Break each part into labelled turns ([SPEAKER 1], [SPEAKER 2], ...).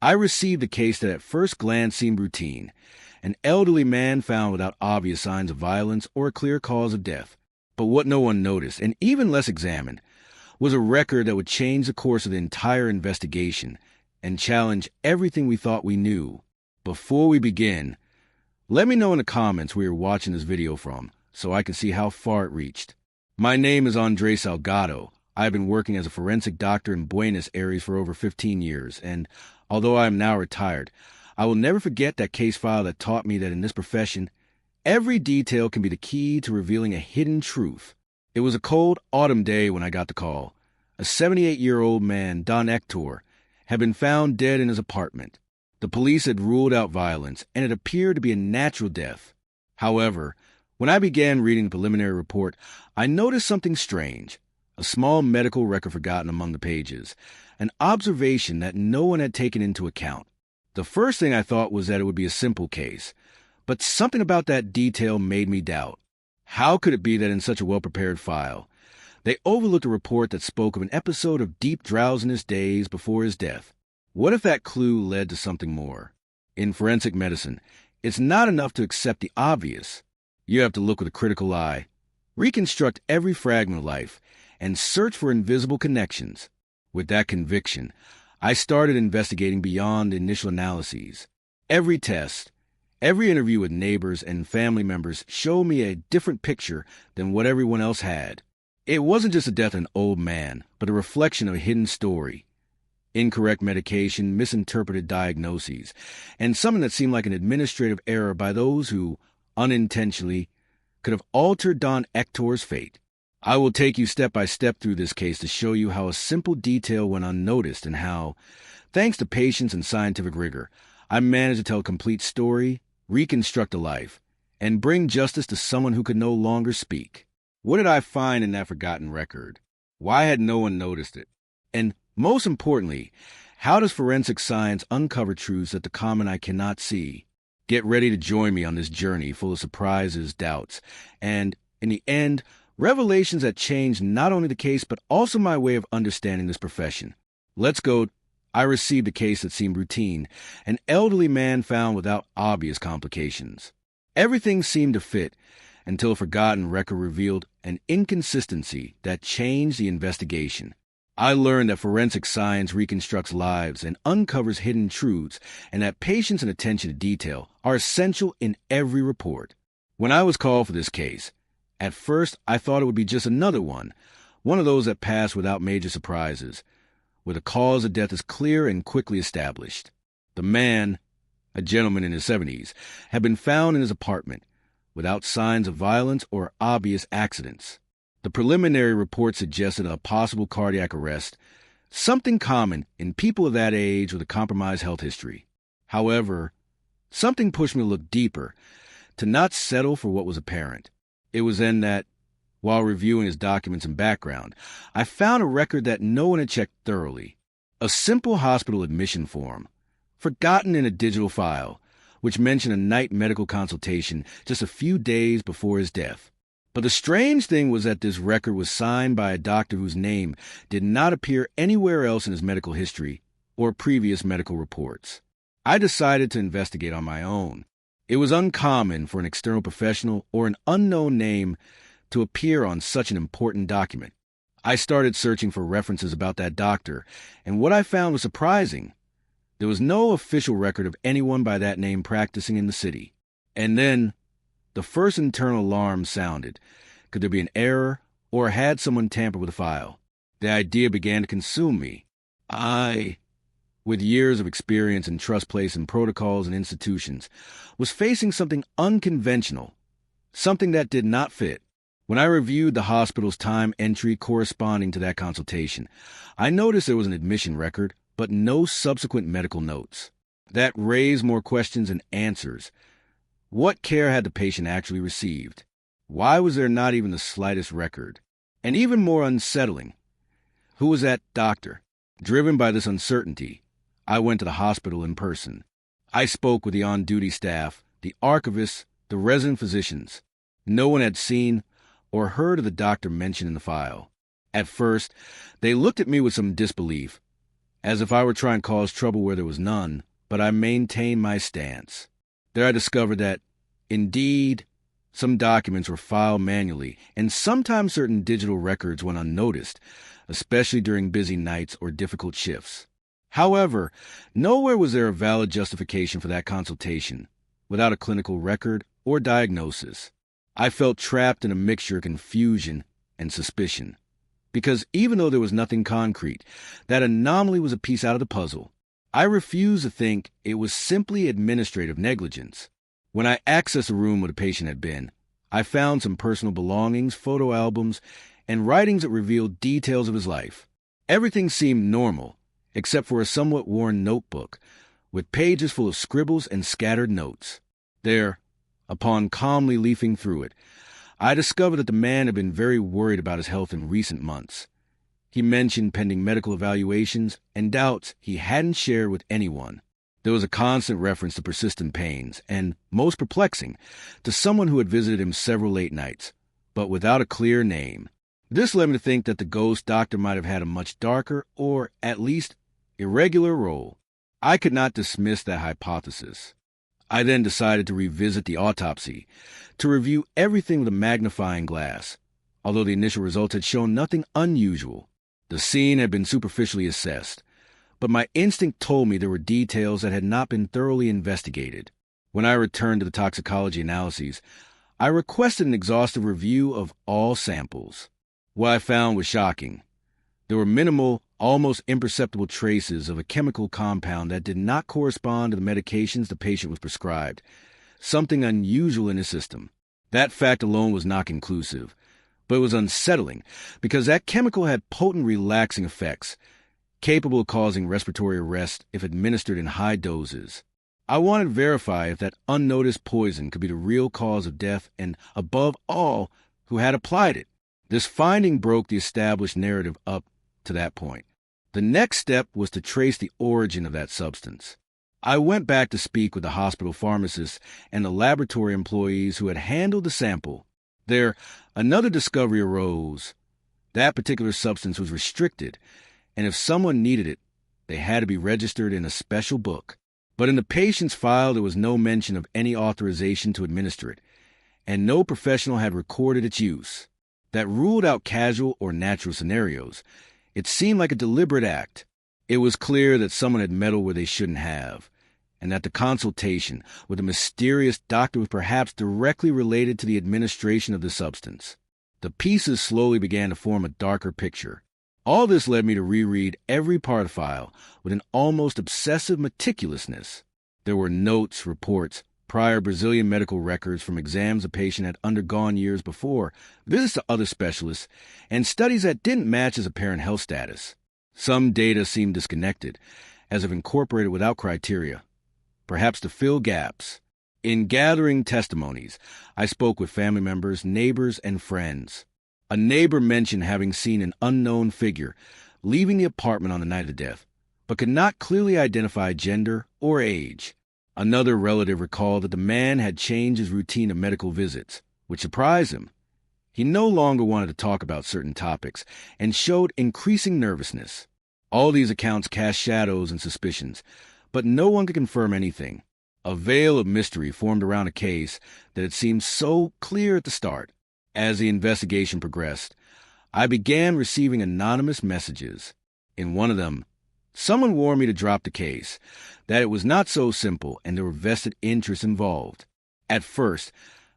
[SPEAKER 1] I received a case that at first glance seemed routine. An elderly man found without obvious signs of violence or a clear cause of death. But what no one noticed, and even less examined, was a record that would change the course of the entire investigation and challenge everything we thought we knew. Before we begin, let me know in the comments where you're watching this video from so I can see how far it reached. My name is Andres Salgado. I have been working as a forensic doctor in Buenos Aires for over 15 years, and although I am now retired, I will never forget that case file that taught me that in this profession, every detail can be the key to revealing a hidden truth. It was a cold autumn day when I got the call. A 78-year-old man, Don Hector, had been found dead in his apartment. The police had ruled out violence, and it appeared to be a natural death. However, when I began reading the preliminary report, I noticed something strange. A small medical record forgotten among the pages, an observation that no one had taken into account. The first thing I thought was that it would be a simple case, but something about that detail made me doubt. How could it be that in such a well-prepared file, they overlooked a report that spoke of an episode of deep drowsiness days before his death? What if that clue led to something more? In forensic medicine, it's not enough to accept the obvious. You have to look with a critical eye, reconstruct every fragment of life, and search for invisible connections. With that conviction, I started investigating beyond the initial analyses. Every test, every interview with neighbors and family members showed me a different picture than what everyone else had. It wasn't just the death of an old man, but a reflection of a hidden story. Incorrect medication, misinterpreted diagnoses, and something that seemed like an administrative error by those who, unintentionally, could have altered Don Hector's fate. I will take you step by step through this case to show you how a simple detail went unnoticed and how, thanks to patience and scientific rigor, I managed to tell a complete story, reconstruct a life, and bring justice to someone who could no longer speak. What did I find in that forgotten record? Why had no one noticed it? And most importantly, how does forensic science uncover truths that the common eye cannot see? Get ready to join me on this journey full of surprises, doubts, and, in the end, revelations that changed not only the case but also my way of understanding this profession. Let's go. I received a case that seemed routine, an elderly man found without obvious complications. Everything seemed to fit until a forgotten record revealed an inconsistency that changed the investigation. I learned that forensic science reconstructs lives and uncovers hidden truths, and that patience and attention to detail are essential in every report. When I was called for this case, at first I thought it would be just another one of those that pass without major surprises, where the cause of death is clear and quickly established. The man, a gentleman in his 70s, had been found in his apartment, without signs of violence or obvious accidents. The preliminary report suggested a possible cardiac arrest, something common in people of that age with a compromised health history. However, something pushed me to look deeper, to not settle for what was apparent. It was then that, while reviewing his documents and background, I found a record that no one had checked thoroughly. A simple hospital admission form, forgotten in a digital file, which mentioned a night medical consultation just a few days before his death. But the strange thing was that this record was signed by a doctor whose name did not appear anywhere else in his medical history or previous medical reports. I decided to investigate on my own. It was uncommon for an external professional or an unknown name to appear on such an important document. I started searching for references about that doctor, and what I found was surprising. There was no official record of anyone by that name practicing in the city. And then, the first internal alarm sounded. Could there be an error, or had someone tampered with the file? The idea began to consume me. I, with years of experience in trust placed in protocols and institutions, was facing something unconventional, something that did not fit. When I reviewed the hospital's time entry corresponding to that consultation, I noticed there was an admission record, but no subsequent medical notes. That raised more questions than answers. What care had the patient actually received? Why was there not even the slightest record? And even more unsettling, who was that doctor? Driven by this uncertainty, I went to the hospital in person. I spoke with the on-duty staff, the archivists, the resident physicians. No one had seen or heard of the doctor mentioned in the file. At first, they looked at me with some disbelief. as if I were trying to cause trouble where there was none, but I maintained my stance. There I discovered that, indeed, some documents were filed manually, and sometimes certain digital records went unnoticed, especially during busy nights or difficult shifts. However, nowhere was there a valid justification for that consultation, without a clinical record or diagnosis. I felt trapped in a mixture of confusion and suspicion, because even though there was nothing concrete, that anomaly was a piece out of the puzzle. I refused to think it was simply administrative negligence. When I accessed the room where the patient had been, I found some personal belongings, photo albums, and writings that revealed details of his life. Everything seemed normal, except for a somewhat worn notebook, with pages full of scribbles and scattered notes. There, upon calmly leafing through it, I discovered that the man had been very worried about his health in recent months. He mentioned pending medical evaluations and doubts he hadn't shared with anyone. There was a constant reference to persistent pains, and, most perplexing, to someone who had visited him several late nights, but without a clear name. This led me to think that the ghost doctor might have had a much darker, or at least irregular role. I could not dismiss that hypothesis. I then decided to revisit the autopsy, to review everything with a magnifying glass. Although the initial results had shown nothing unusual, the scene had been superficially assessed, but my instinct told me there were details that had not been thoroughly investigated. When I returned to the toxicology analyses, I requested an exhaustive review of all samples. What I found was shocking. There were minimal, almost imperceptible traces of a chemical compound that did not correspond to the medications the patient was prescribed, something unusual in his system. That fact alone was not conclusive, but it was unsettling because that chemical had potent relaxing effects, capable of causing respiratory arrest if administered in high doses. I wanted to verify if that unnoticed poison could be the real cause of death and, above all, who had applied it. This finding broke the established narrative up to that point. The next step was to trace the origin of that substance. I went back to speak with the hospital pharmacists and the laboratory employees who had handled the sample. There, another discovery arose. That particular substance was restricted, and if someone needed it, they had to be registered in a special book. But in the patient's file, there was no mention of any authorization to administer it, and no professional had recorded its use. That ruled out casual or natural scenarios. It seemed like a deliberate act. It was clear that someone had meddled where they shouldn't have, and that the consultation with the mysterious doctor was perhaps directly related to the administration of the substance. The pieces slowly began to form a darker picture. All this led me to reread every part of the file with an almost obsessive meticulousness. There were notes, reports, prior Brazilian medical records from exams the patient had undergone years before, visits to other specialists, and studies that didn't match his apparent health status. Some data seemed disconnected, as if incorporated without criteria, perhaps to fill gaps. In gathering testimonies, I spoke with family members, neighbors, and friends. A neighbor mentioned having seen an unknown figure leaving the apartment on the night of death, but could not clearly identify gender or age. Another relative recalled that the man had changed his routine of medical visits, which surprised him. He no longer wanted to talk about certain topics and showed increasing nervousness. All these accounts cast shadows and suspicions, but no one could confirm anything. A veil of mystery formed around a case that had seemed so clear at the start. As the investigation progressed, I began receiving anonymous messages. In one of them, someone warned me to drop the case, that it was not so simple and there were vested interests involved. At first,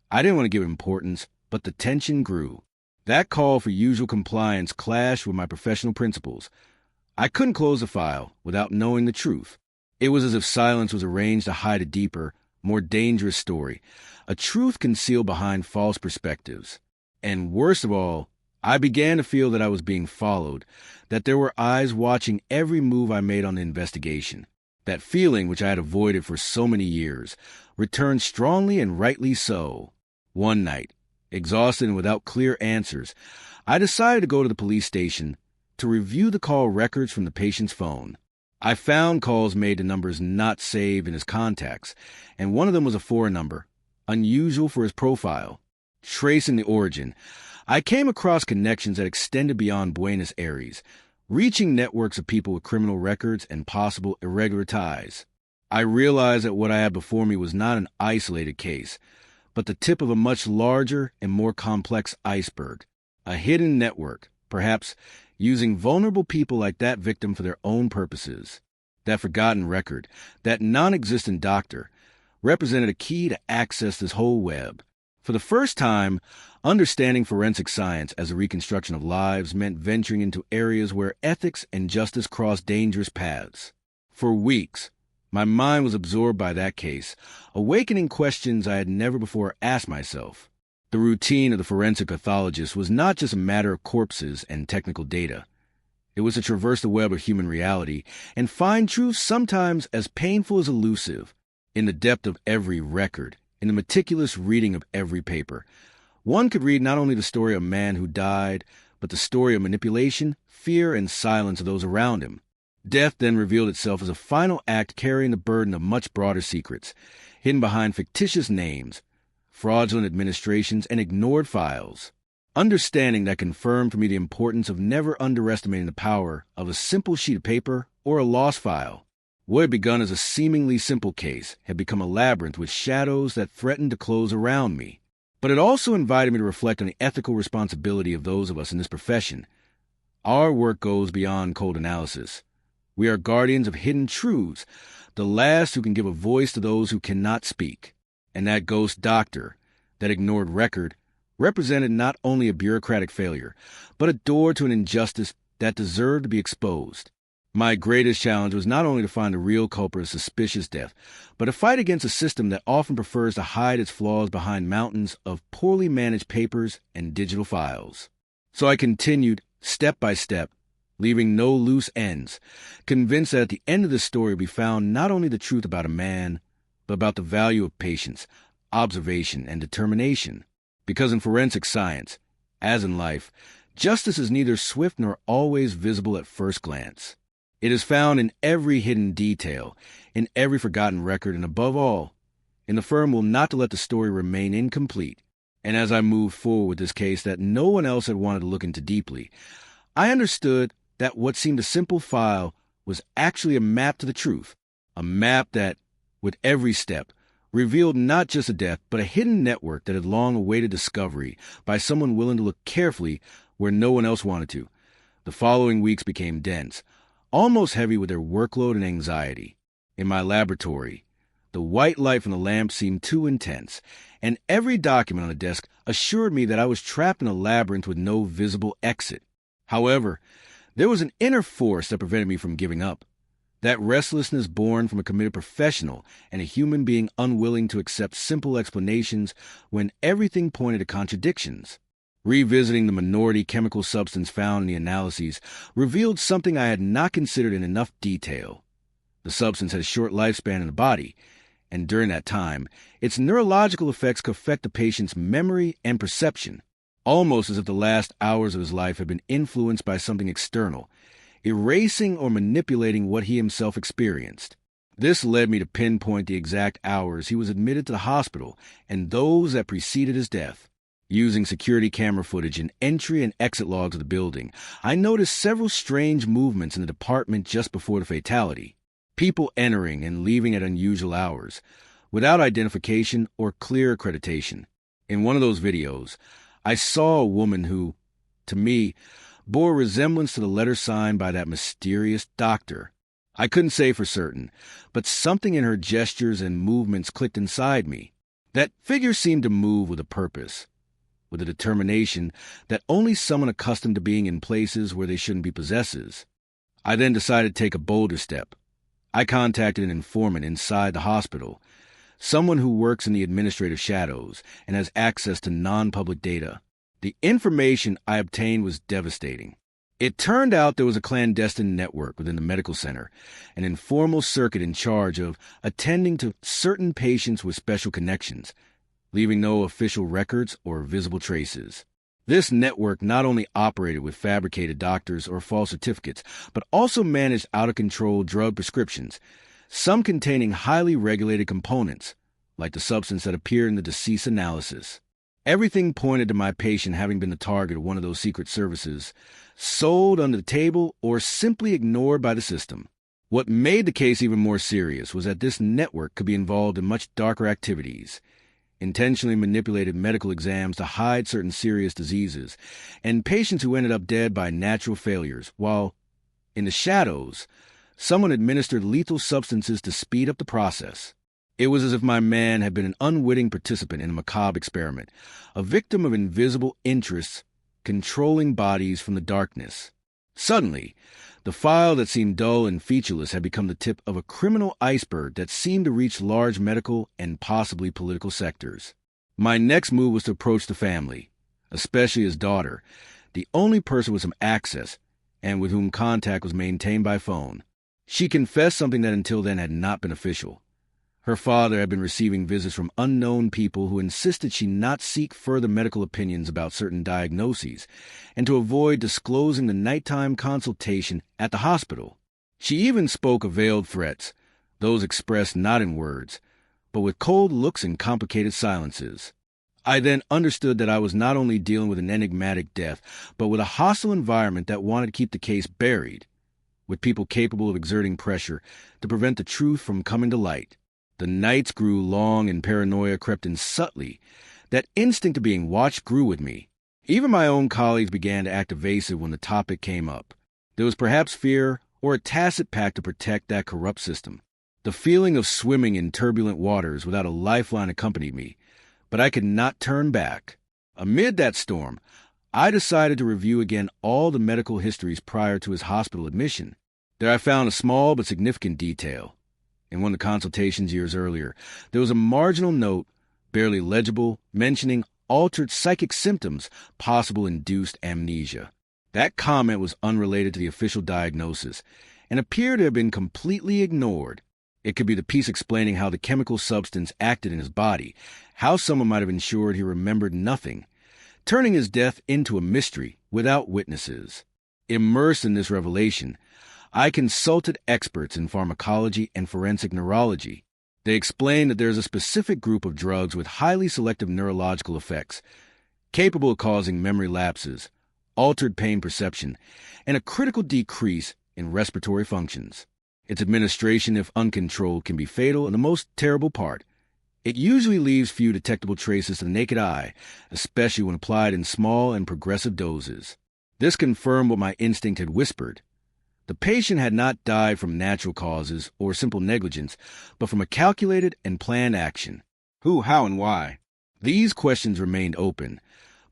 [SPEAKER 1] I didn't want to give it importance, but the tension grew. That call for usual compliance clashed with my professional principles. I couldn't close the file without knowing the truth. It was as if silence was arranged to hide a deeper, more dangerous story, a truth concealed behind false perspectives. And worst of all, I began to feel that I was being followed, that there were eyes watching every move I made on the investigation. That feeling, which I had avoided for so many years, returned strongly and rightly so. One night, exhausted and without clear answers, I decided to go to the police station to review the call records from the patient's phone. I found calls made to numbers not saved in his contacts, and one of them was a foreign number, unusual for his profile. Tracing the origin, I came across connections that extended beyond Buenos Aires, reaching networks of people with criminal records and possible irregular ties. I realized that what I had before me was not an isolated case, but the tip of a much larger and more complex iceberg, a hidden network, perhaps using vulnerable people like that victim for their own purposes. That forgotten record, that non-existent doctor, represented a key to access this whole web. For the first time, understanding forensic science as a reconstruction of lives meant venturing into areas where ethics and justice crossed dangerous paths. For weeks, my mind was absorbed by that case, awakening questions I had never before asked myself. The routine of the forensic pathologist was not just a matter of corpses and technical data. It was to traverse the web of human reality and find truths sometimes as painful as elusive. In the depth of every record, in the meticulous reading of every paper, one could read not only the story of a man who died, but the story of manipulation, fear, and silence of those around him. Death then revealed itself as a final act carrying the burden of much broader secrets, hidden behind fictitious names, fraudulent administrations, and ignored files. Understanding that confirmed for me the importance of never underestimating the power of a simple sheet of paper or a lost file. What had begun as a seemingly simple case had become a labyrinth with shadows that threatened to close around me. But it also invited me to reflect on the ethical responsibility of those of us in this profession. Our work goes beyond cold analysis. We are guardians of hidden truths, the last who can give a voice to those who cannot speak. And that ghost doctor, that ignored record, represented not only a bureaucratic failure, but a door to an injustice that deserved to be exposed. My greatest challenge was not only to find the real culprit of suspicious death, but to fight against a system that often prefers to hide its flaws behind mountains of poorly managed papers and digital files. So I continued, step by step, leaving no loose ends, convinced that at the end of the story would be found not only the truth about a man, but about the value of patience, observation, and determination. Because in forensic science, as in life, justice is neither swift nor always visible at first glance. It is found in every hidden detail, in every forgotten record, and above all, in the firm will not to let the story remain incomplete. And as I moved forward with this case that no one else had wanted to look into deeply, I understood that what seemed a simple file was actually a map to the truth, a map that, with every step, revealed not just a death, but a hidden network that had long awaited discovery by someone willing to look carefully where no one else wanted to. The following weeks became dense, almost heavy with their workload and anxiety. In my laboratory, the white light from the lamp seemed too intense, and every document on the desk assured me that I was trapped in a labyrinth with no visible exit. However, there was an inner force that prevented me from giving up. That restlessness born from a committed professional and a human being unwilling to accept simple explanations when everything pointed to contradictions. Revisiting the minority chemical substance found in the analyses revealed something I had not considered in enough detail. The substance had a short lifespan in the body, and during that time, its neurological effects could affect the patient's memory and perception, almost as if the last hours of his life had been influenced by something external, erasing or manipulating what he himself experienced. This led me to pinpoint the exact hours he was admitted to the hospital and those that preceded his death. Using security camera footage and entry and exit logs of the building, I noticed several strange movements in the department just before the fatality. People entering and leaving at unusual hours, without identification or clear accreditation. In one of those videos, I saw a woman who, to me, bore a resemblance to the letter signed by that mysterious doctor. I couldn't say for certain, but something in her gestures and movements clicked inside me. That figure seemed to move with a purpose, with a determination that only someone accustomed to being in places where they shouldn't be possesses. I then decided to take a bolder step. I contacted an informant inside the hospital, someone who works in the administrative shadows and has access to non-public data. The information I obtained was devastating. It turned out there was a clandestine network within the medical center, an informal circuit in charge of attending to certain patients with special connections, leaving no official records or visible traces. This network not only operated with fabricated doctors or false certificates, but also managed out-of-control drug prescriptions, some containing highly regulated components, like the substance that appeared in the deceased analysis. Everything pointed to my patient having been the target of one of those secret services, sold under the table or simply ignored by the system. What made the case even more serious was that this network could be involved in much darker activities, intentionally manipulated medical exams to hide certain serious diseases, and patients who ended up dead by natural failures, while, in the shadows, someone administered lethal substances to speed up the process. It was as if my man had been an unwitting participant in a macabre experiment, a victim of invisible interests controlling bodies from the darkness. Suddenly, the file that seemed dull and featureless had become the tip of a criminal iceberg that seemed to reach large medical and possibly political sectors. My next move was to approach the family, especially his daughter, the only person with some access and with whom contact was maintained by phone. She confessed something that until then had not been official. Her father had been receiving visits from unknown people who insisted she not seek further medical opinions about certain diagnoses, and to avoid disclosing the nighttime consultation at the hospital. She even spoke of veiled threats, those expressed not in words, but with cold looks and complicated silences. I then understood that I was not only dealing with an enigmatic death, but with a hostile environment that wanted to keep the case buried, with people capable of exerting pressure to prevent the truth from coming to light. The nights grew long and paranoia crept in subtly. That instinct of being watched grew with me. Even my own colleagues began to act evasive when the topic came up. There was perhaps fear or a tacit pact to protect that corrupt system. The feeling of swimming in turbulent waters without a lifeline accompanied me, but I could not turn back. Amid that storm, I decided to review again all the medical histories prior to his hospital admission. There I found a small but significant detail. In one of the consultations years earlier, there was a marginal note, barely legible, mentioning altered psychic symptoms, possible induced amnesia. That comment was unrelated to the official diagnosis and appeared to have been completely ignored. It could be the piece explaining how the chemical substance acted in his body, how someone might have ensured he remembered nothing, turning his death into a mystery without witnesses. Immersed in this revelation, I consulted experts in pharmacology and forensic neurology. They explained that there is a specific group of drugs with highly selective neurological effects, capable of causing memory lapses, altered pain perception, and a critical decrease in respiratory functions. Its administration, if uncontrolled, can be fatal, and the most terrible part, it usually leaves few detectable traces to the naked eye, especially when applied in small and progressive doses. This confirmed what my instinct had whispered. The patient had not died from natural causes or simple negligence, but from a calculated and planned action. Who, how, and why? These questions remained open,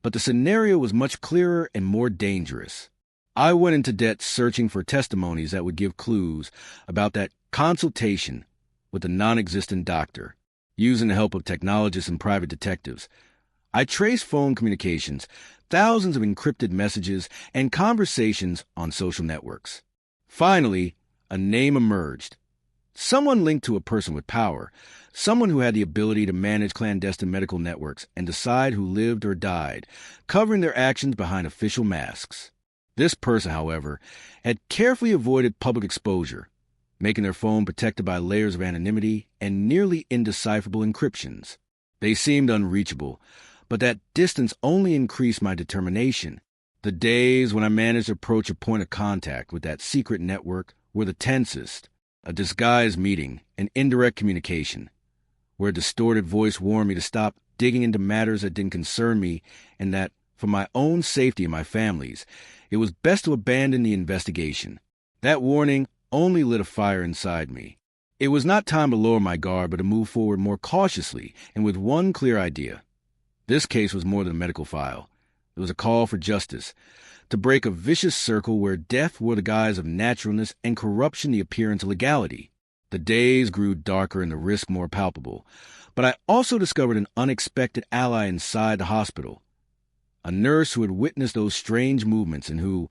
[SPEAKER 1] but the scenario was much clearer and more dangerous. I went into debt searching for testimonies that would give clues about that consultation with a non-existent doctor. Using the help of technologists and private detectives, I traced phone communications, thousands of encrypted messages, and conversations on social networks. Finally, a name emerged. Someone linked to a person with power, someone who had the ability to manage clandestine medical networks and decide who lived or died, covering their actions behind official masks. This person, however, had carefully avoided public exposure, making their phone protected by layers of anonymity and nearly indecipherable encryptions. They seemed unreachable, but that distance only increased my determination. The days when I managed to approach a point of contact with that secret network were the tensest. A disguised meeting, an indirect communication, where a distorted voice warned me to stop digging into matters that didn't concern me, and that, for my own safety and my family's, it was best to abandon the investigation. That warning only lit a fire inside me. It was not time to lower my guard, but to move forward more cautiously and with one clear idea. This case was more than a medical file. It was a call for justice, to break a vicious circle where death wore the guise of naturalness and corruption the appearance of legality. The days grew darker and the risk more palpable, but I also discovered an unexpected ally inside the hospital. A nurse who had witnessed those strange movements and who,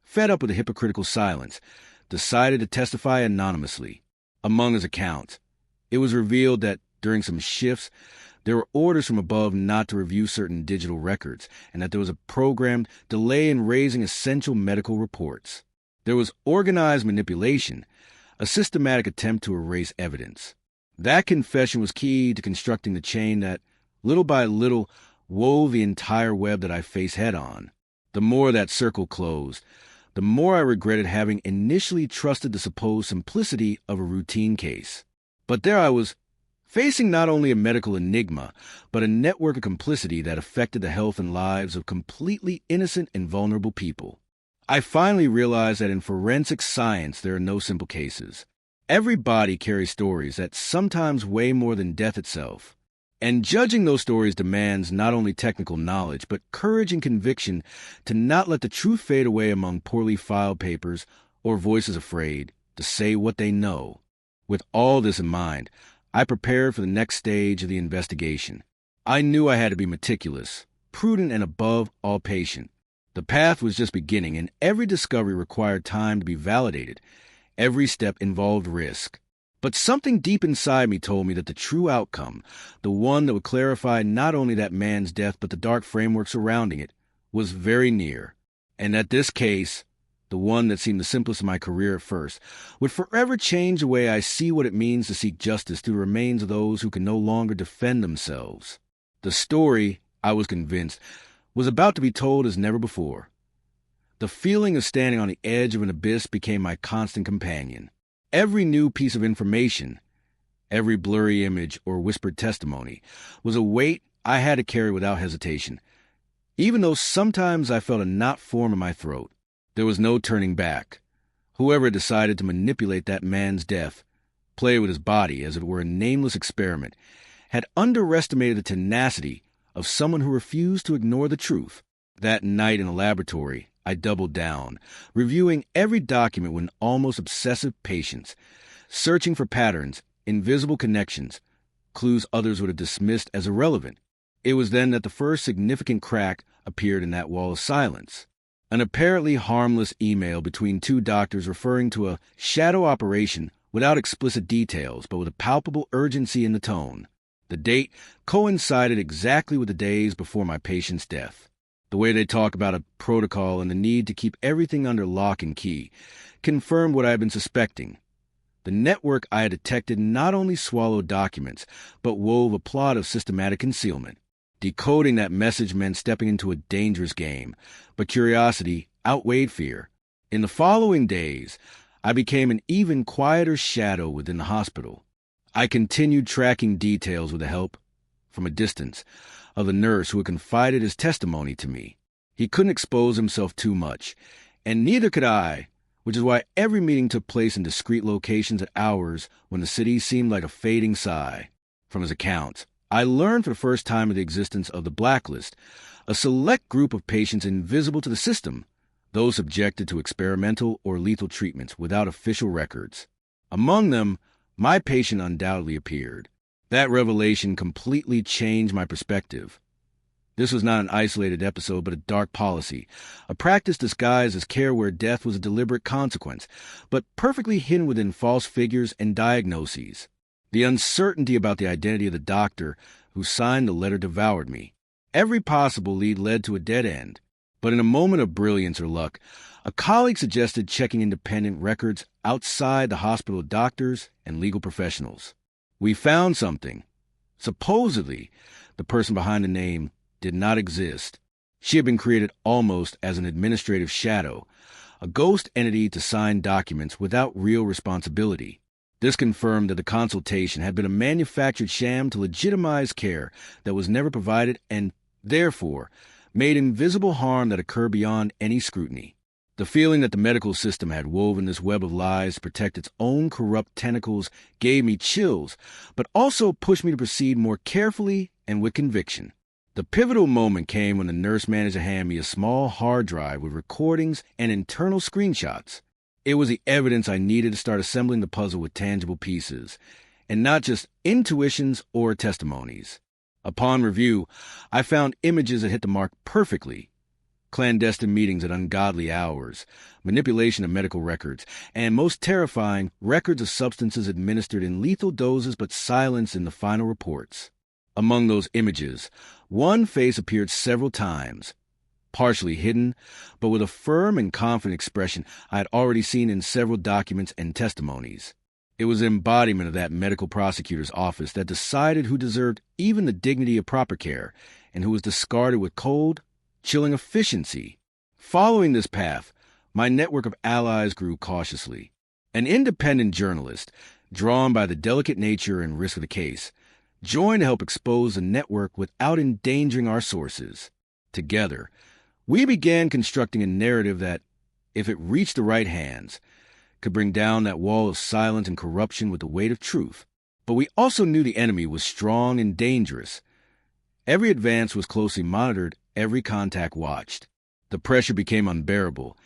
[SPEAKER 1] fed up with a hypocritical silence, decided to testify anonymously. Among his accounts, it was revealed that during some shifts, there were orders from above not to review certain digital records, and that there was a programmed delay in raising essential medical reports. There was organized manipulation, a systematic attempt to erase evidence. That confession was key to constructing the chain that, little by little, wove the entire web that I face head-on. The more that circle closed, the more I regretted having initially trusted the supposed simplicity of a routine case. But there I was, facing not only a medical enigma, but a network of complicity that affected the health and lives of completely innocent and vulnerable people. I finally realized that in forensic science there are no simple cases. Every body carries stories that sometimes weigh more than death itself. And judging those stories demands not only technical knowledge, but courage and conviction to not let the truth fade away among poorly filed papers or voices afraid to say what they know. With all this in mind, I prepared for the next stage of the investigation. I knew I had to be meticulous, prudent, and above all patient. The path was just beginning, and every discovery required time to be validated. Every step involved risk. But something deep inside me told me that the true outcome, the one that would clarify not only that man's death but the dark framework surrounding it, was very near. And that this case, the one that seemed the simplest in my career at first, would forever change the way I see what it means to seek justice through the remains of those who can no longer defend themselves. The story, I was convinced, was about to be told as never before. The feeling of standing on the edge of an abyss became my constant companion. Every new piece of information, every blurry image or whispered testimony, was a weight I had to carry without hesitation. Even though sometimes I felt a knot form in my throat, there was no turning back. Whoever decided to manipulate that man's death, play with his body as if it were a nameless experiment, had underestimated the tenacity of someone who refused to ignore the truth. That night in the laboratory, I doubled down, reviewing every document with an almost obsessive patience, searching for patterns, invisible connections, clues others would have dismissed as irrelevant. It was then that the first significant crack appeared in that wall of silence. An apparently harmless email between two doctors referring to a shadow operation without explicit details, but with a palpable urgency in the tone. The date coincided exactly with the days before my patient's death. The way they talk about a protocol and the need to keep everything under lock and key confirmed what I had been suspecting. The network I had detected not only swallowed documents, but wove a plot of systematic concealment. Decoding that message meant stepping into a dangerous game, but curiosity outweighed fear. In the following days, I became an even quieter shadow within the hospital. I continued tracking details with the help, from a distance, of the nurse who had confided his testimony to me. He couldn't expose himself too much, and neither could I, which is why every meeting took place in discreet locations at hours when the city seemed like a fading sigh. From his accounts, I learned for the first time of the existence of the blacklist, a select group of patients invisible to the system, those subjected to experimental or lethal treatments without official records. Among them, my patient undoubtedly appeared. That revelation completely changed my perspective. This was not an isolated episode, but a dark policy, a practice disguised as care where death was a deliberate consequence, but perfectly hidden within false figures and diagnoses. The uncertainty about the identity of the doctor who signed the letter devoured me. Every possible lead led to a dead end, but in a moment of brilliance or luck, a colleague suggested checking independent records outside the hospital doctors and legal professionals. We found something. Supposedly, the person behind the name did not exist. She had been created almost as an administrative shadow, a ghost entity to sign documents without real responsibility. This confirmed that the consultation had been a manufactured sham to legitimize care that was never provided and, therefore, made invisible harm that occurred beyond any scrutiny. The feeling that the medical system had woven this web of lies to protect its own corrupt tentacles gave me chills, but also pushed me to proceed more carefully and with conviction. The pivotal moment came when the nurse managed to hand me a small hard drive with recordings and internal screenshots. It was the evidence I needed to start assembling the puzzle with tangible pieces, and not just intuitions or testimonies. Upon review, I found images that hit the mark perfectly. Clandestine meetings at ungodly hours, manipulation of medical records, and most terrifying, records of substances administered in lethal doses but silenced in the final reports. Among those images, one face appeared several times, partially hidden, but with a firm and confident expression I had already seen in several documents and testimonies. It was the embodiment of that medical prosecutor's office that decided who deserved even the dignity of proper care, and who was discarded with cold, chilling efficiency. Following this path, my network of allies grew cautiously. An independent journalist, drawn by the delicate nature and risk of the case, joined to help expose the network without endangering our sources. Together, we began constructing a narrative that, if it reached the right hands, could bring down that wall of silence and corruption with the weight of truth. But we also knew the enemy was strong and dangerous. Every advance was closely monitored, every contact watched. The pressure became unbearable,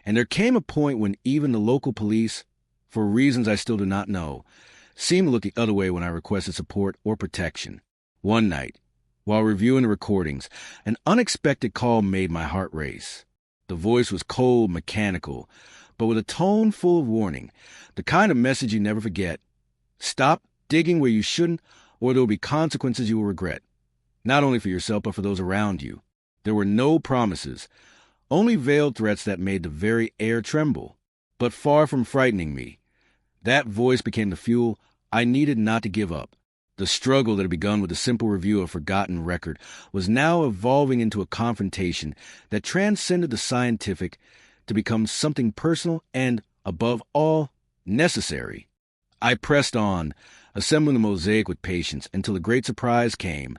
[SPEAKER 1] and there came a point when even the local police, for reasons I still do not know, seemed to look the other way when I requested support or protection. One night, while reviewing the recordings, an unexpected call made my heart race. The voice was cold, mechanical, but with a tone full of warning, the kind of message you never forget. Stop digging where you shouldn't, or there will be consequences you will regret, not only for yourself but for those around you. There were no promises, only veiled threats that made the very air tremble. But far from frightening me, that voice became the fuel I needed not to give up. The struggle that had begun with a simple review of a forgotten record was now evolving into a confrontation that transcended the scientific to become something personal and, above all, necessary. I pressed on, assembling the mosaic with patience until the great surprise came,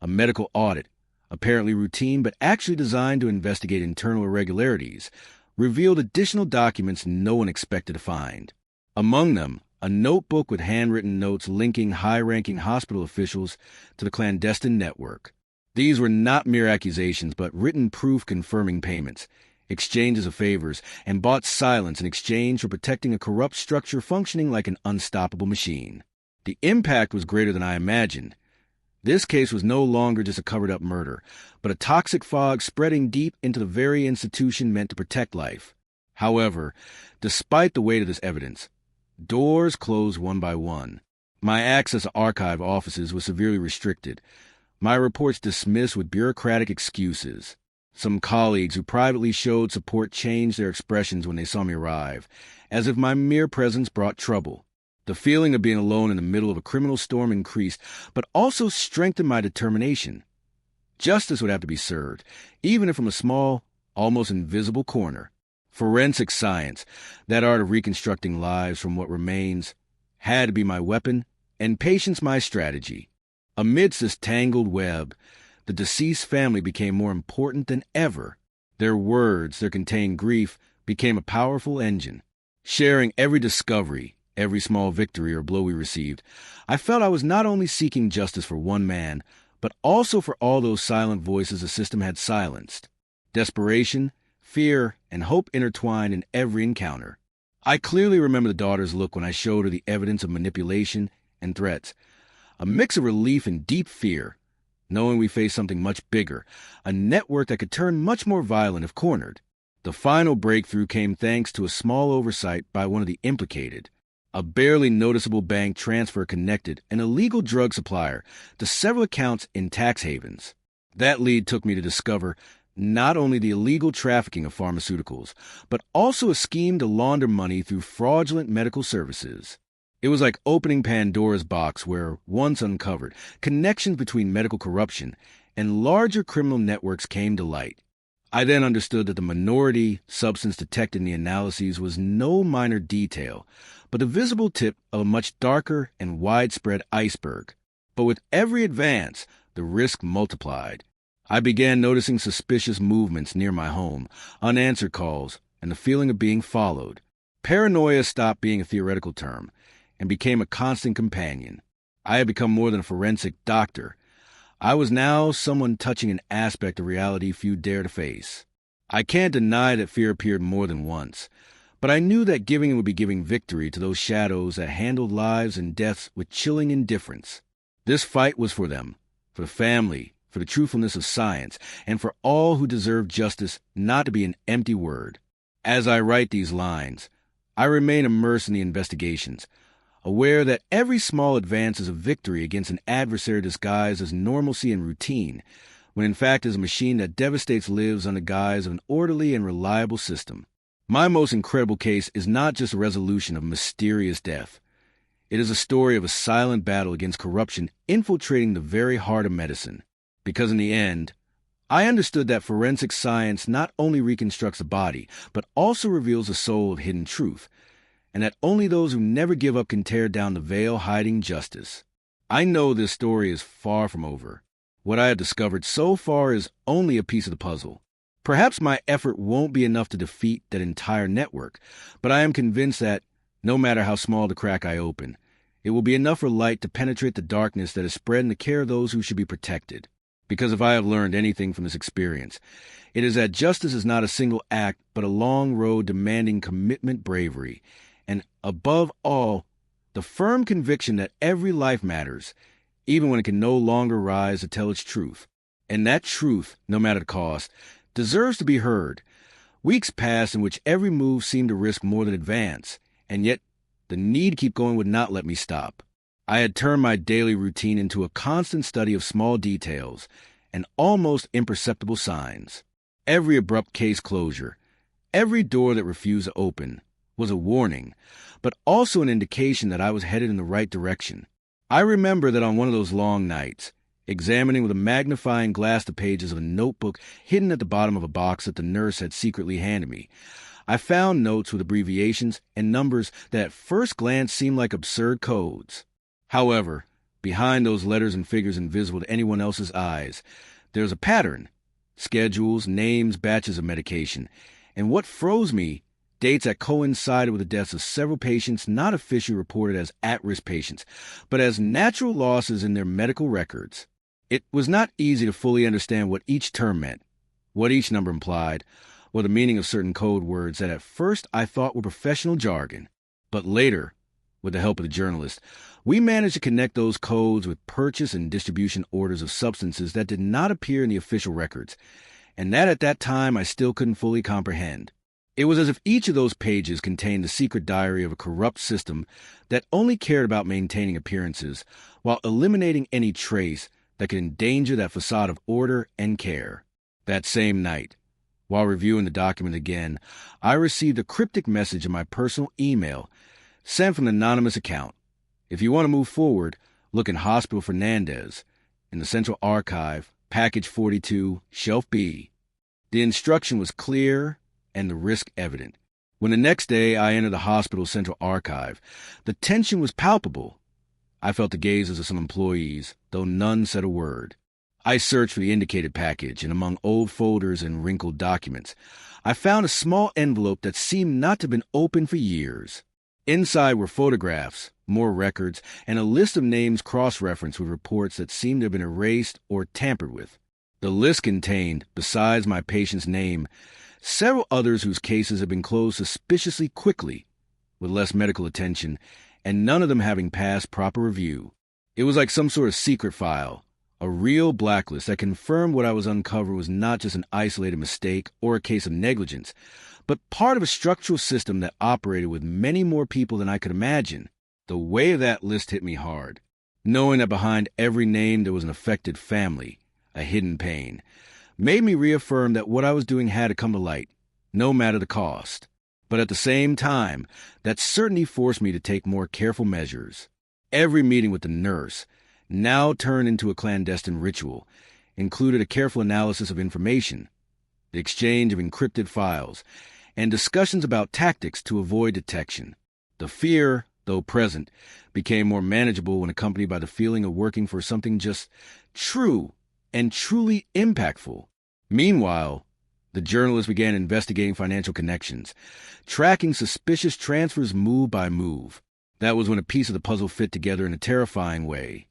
[SPEAKER 1] a medical audit, apparently routine but actually designed to investigate internal irregularities, revealed additional documents no one expected to find. Among them, a notebook with handwritten notes linking high-ranking hospital officials to the clandestine network. These were not mere accusations, but written proof confirming payments, exchanges of favors, and bought silence in exchange for protecting a corrupt structure functioning like an unstoppable machine. The impact was greater than I imagined. This case was no longer just a covered-up murder, but a toxic fog spreading deep into the very institution meant to protect life. However, despite the weight of this evidence, doors closed one by one. My access to archive offices was severely restricted, my reports dismissed with bureaucratic excuses. Some colleagues who privately showed support changed their expressions when they saw me arrive, as if my mere presence brought trouble. The feeling of being alone in the middle of a criminal storm increased, but also strengthened my determination. Justice would have to be served, even if from a small, almost invisible corner. Forensic science, that art of reconstructing lives from what remains, had to be my weapon, and patience my strategy. Amidst this tangled web, the deceased family became more important than ever. Their words, their contained grief, became a powerful engine. Sharing every discovery, every small victory or blow we received, I felt I was not only seeking justice for one man, but also for all those silent voices the system had silenced. Desperation, fear, and hope intertwined in every encounter. I clearly remember the daughter's look when I showed her the evidence of manipulation and threats, a mix of relief and deep fear, knowing we faced something much bigger, a network that could turn much more violent if cornered. The final breakthrough came thanks to a small oversight by one of the implicated. A barely noticeable bank transfer connected an illegal drug supplier to several accounts in tax havens. That lead took me to discover not only the illegal trafficking of pharmaceuticals, but also a scheme to launder money through fraudulent medical services. It was like opening Pandora's box where, once uncovered, connections between medical corruption and larger criminal networks came to light. I then understood that the minority substance detected in the analyses was no minor detail, but the visible tip of a much darker and widespread iceberg. But with every advance, the risk multiplied. I began noticing suspicious movements near my home, unanswered calls, and the feeling of being followed. Paranoia stopped being a theoretical term and became a constant companion. I had become more than a forensic doctor. I was now someone touching an aspect of reality few dare to face. I can't deny that fear appeared more than once, but I knew that giving would be giving victory to those shadows that handled lives and deaths with chilling indifference. This fight was for them, for the family, for the truthfulness of science, and for all who deserve justice not to be an empty word. As I write these lines, I remain immersed in the investigations, aware that every small advance is a victory against an adversary disguised as normalcy and routine, when in fact is a machine that devastates lives under guise of an orderly and reliable system. My most incredible case is not just a resolution of mysterious death. It is a story of a silent battle against corruption infiltrating the very heart of medicine. Because in the end, I understood that forensic science not only reconstructs a body, but also reveals the soul of hidden truth, and that only those who never give up can tear down the veil hiding justice. I know this story is far from over. What I have discovered so far is only a piece of the puzzle. Perhaps my effort won't be enough to defeat that entire network, but I am convinced that, no matter how small the crack I open, it will be enough for light to penetrate the darkness that is spread in the care of those who should be protected. Because if I have learned anything from this experience, it is that justice is not a single act, but a long road demanding commitment, bravery, and, above all, the firm conviction that every life matters, even when it can no longer rise to tell its truth. And that truth, no matter the cost, deserves to be heard. Weeks passed in which every move seemed to risk more than advance, and yet the need to keep going would not let me stop. I had turned my daily routine into a constant study of small details and almost imperceptible signs. Every abrupt case closure, every door that refused to open, was a warning, but also an indication that I was headed in the right direction. I remember that on one of those long nights, examining with a magnifying glass the pages of a notebook hidden at the bottom of a box that the nurse had secretly handed me, I found notes with abbreviations and numbers that at first glance seemed like absurd codes. However, behind those letters and figures invisible to anyone else's eyes, there's a pattern: schedules, names, batches of medication, and what froze me, dates that coincided with the deaths of several patients not officially reported as at-risk patients, but as natural losses in their medical records. It was not easy to fully understand what each term meant, what each number implied, or the meaning of certain code words that at first I thought were professional jargon. But later, with the help of the journalist, we managed to connect those codes with purchase and distribution orders of substances that did not appear in the official records, and that at that time I still couldn't fully comprehend. It was as if each of those pages contained the secret diary of a corrupt system that only cared about maintaining appearances while eliminating any trace that could endanger that facade of order and care. That same night, while reviewing the document again, I received a cryptic message in my personal email sent from an anonymous account. If you want to move forward, look in Hospital Fernandez, in the Central Archive, Package 42, Shelf B. The instruction was clear and the risk evident. When the next day I entered the hospital's Central Archive, the tension was palpable. I felt the gazes of some employees, though none said a word. I searched for the indicated package, and among old folders and wrinkled documents, I found a small envelope that seemed not to have been opened for years. Inside were photographs, more records, and a list of names cross-referenced with reports that seemed to have been erased or tampered with. The list contained, besides my patient's name, several others whose cases had been closed suspiciously quickly, with less medical attention, and none of them having passed proper review. It was like some sort of secret file, a real blacklist that confirmed what I was uncovering was not just an isolated mistake or a case of negligence, but part of a structural system that operated with many more people than I could imagine. The weight of that list hit me hard, knowing that behind every name there was an affected family, a hidden pain, made me reaffirm that what I was doing had to come to light, no matter the cost. But at the same time, that certainty forced me to take more careful measures. Every meeting with the nurse, now turned into a clandestine ritual, included a careful analysis of information, the exchange of encrypted files, and discussions about tactics to avoid detection. The fear, though present, became more manageable when accompanied by the feeling of working for something just true and truly impactful. Meanwhile, the journalist began investigating financial connections, tracking suspicious transfers move by move. That was when a piece of the puzzle fit together in a terrifying way.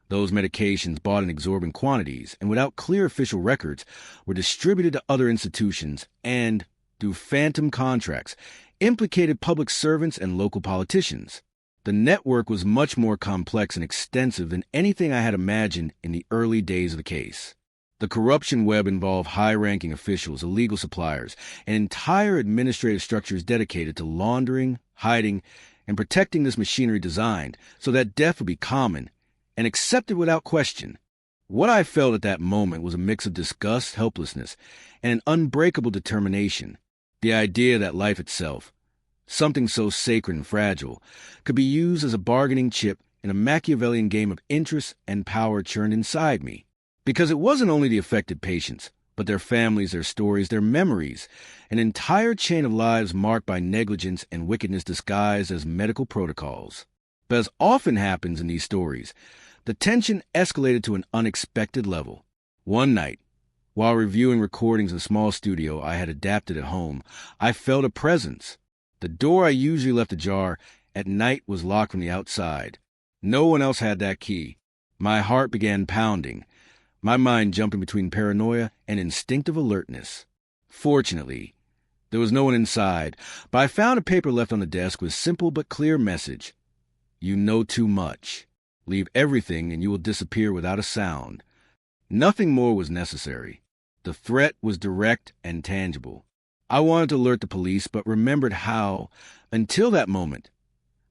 [SPEAKER 1] Those medications, bought in exorbitant quantities and without clear official records, were distributed to other institutions and, through phantom contracts, implicated public servants and local politicians. The network was much more complex and extensive than anything I had imagined in the early days of the case. The corruption web involved high-ranking officials, illegal suppliers, and entire administrative structures dedicated to laundering, hiding, and protecting this machinery designed so that death would be common and accepted without question. What I felt at that moment was a mix of disgust, helplessness, and an unbreakable determination. The idea that life itself, something so sacred and fragile, could be used as a bargaining chip in a Machiavellian game of interest and power churned inside me. Because it wasn't only the affected patients, but their families, their stories, their memories, an entire chain of lives marked by negligence and wickedness disguised as medical protocols. But as often happens in these stories, the tension escalated to an unexpected level. One night, while reviewing recordings in a small studio I had adapted at home, I felt a presence. The door I usually left ajar at night was locked from the outside. No one else had that key. My heart began pounding, my mind jumping between paranoia and instinctive alertness. Fortunately, there was no one inside, but I found a paper left on the desk with a simple but clear message. You know too much. Leave everything and you will disappear without a sound. Nothing more was necessary. The threat was direct and tangible. I wanted to alert the police, but remembered how, until that moment,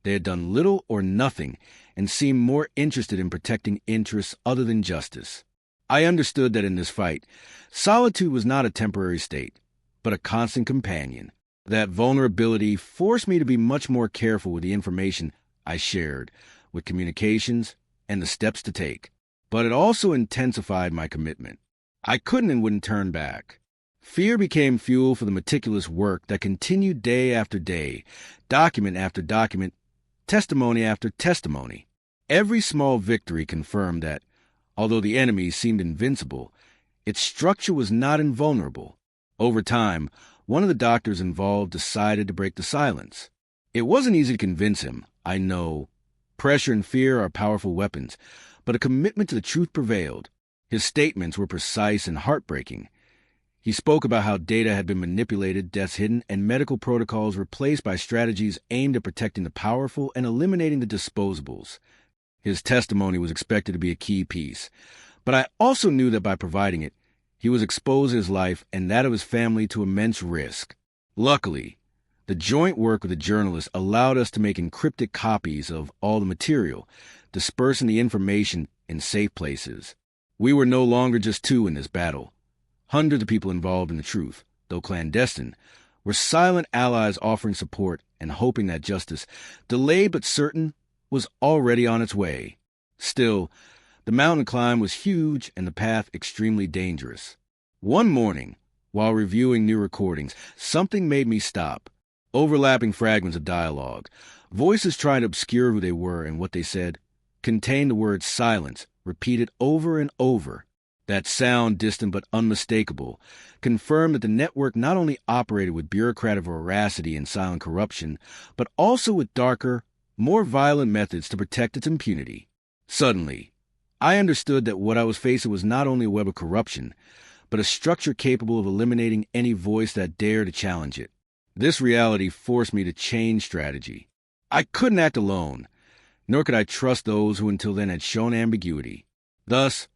[SPEAKER 1] they had done little or nothing and seemed more interested in protecting interests other than justice. I understood that in this fight, solitude was not a temporary state, but a constant companion. That vulnerability forced me to be much more careful with the information I shared, with communications, and the steps to take. But it also intensified my commitment. I couldn't and wouldn't turn back. Fear became fuel for the meticulous work that continued day after day, document after document, testimony after testimony. Every small victory confirmed that, although the enemy seemed invincible, its structure was not invulnerable. Over time, one of the doctors involved decided to break the silence. It wasn't easy to convince him, I know. Pressure and fear are powerful weapons, but a commitment to the truth prevailed. His statements were precise and heartbreaking. He spoke about how data had been manipulated, deaths hidden, and medical protocols replaced by strategies aimed at protecting the powerful and eliminating the disposables. His testimony was expected to be a key piece, but I also knew that by providing it, he was exposing his life and that of his family to immense risk. Luckily, the joint work with the journalist allowed us to make encrypted copies of all the material, dispersing the information in safe places. We were no longer just two in this battle. Hundreds of people involved in the truth, though clandestine, were silent allies offering support and hoping that justice, delayed but certain, was already on its way. Still, the mountain climb was huge and the path extremely dangerous. One morning, while reviewing new recordings, something made me stop. Overlapping fragments of dialogue, voices trying to obscure who they were and what they said, contained the word silence, repeated over and over. That sound, distant but unmistakable, confirmed that the network not only operated with bureaucratic veracity and silent corruption, but also with darker, more violent methods to protect its impunity. Suddenly, I understood that what I was facing was not only a web of corruption, but a structure capable of eliminating any voice that dared to challenge it. This reality forced me to change strategy. I couldn't act alone, nor could I trust those who until then had shown ambiguity. Thus,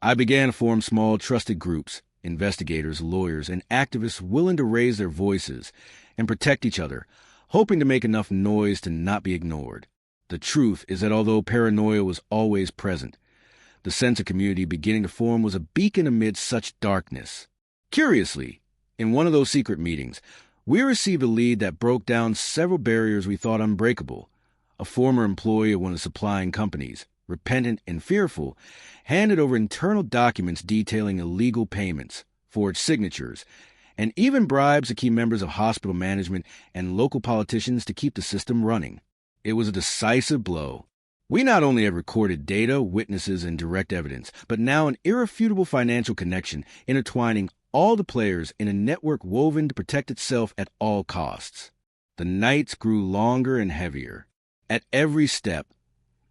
[SPEAKER 1] I began to form small, trusted groups, investigators, lawyers, and activists willing to raise their voices and protect each other, hoping to make enough noise to not be ignored. The truth is that although paranoia was always present, the sense of community beginning to form was a beacon amid such darkness. Curiously, in one of those secret meetings, we received a lead that broke down several barriers we thought unbreakable. A former employee of one of the supplying companies, repentant and fearful, handed over internal documents detailing illegal payments, forged signatures, and even bribes to key members of hospital management and local politicians to keep the system running. It was a decisive blow. We not only had recorded data, witnesses, and direct evidence, but now an irrefutable financial connection intertwining all the players in a network woven to protect itself at all costs. The nights grew longer and heavier. At every step,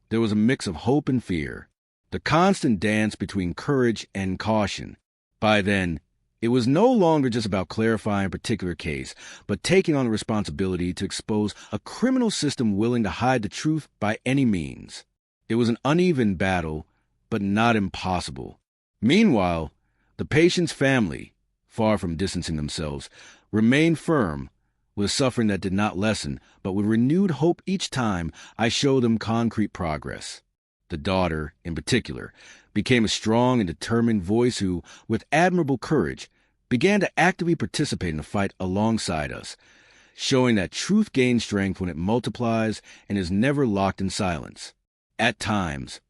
[SPEAKER 1] there was a mix of hope and fear, the constant dance between courage and caution. By then, it was no longer just about clarifying a particular case, but taking on the responsibility to expose a criminal system willing to hide the truth by any means. It was an uneven battle, but not impossible. Meanwhile, the patient's family, far from distancing themselves, remained firm, with suffering that did not lessen, but with renewed hope each time I showed them concrete progress. The daughter, in particular, became a strong and determined voice who, with admirable courage, began to actively participate in the fight alongside us, showing that truth gains strength when it multiplies and is never locked in silence. At times,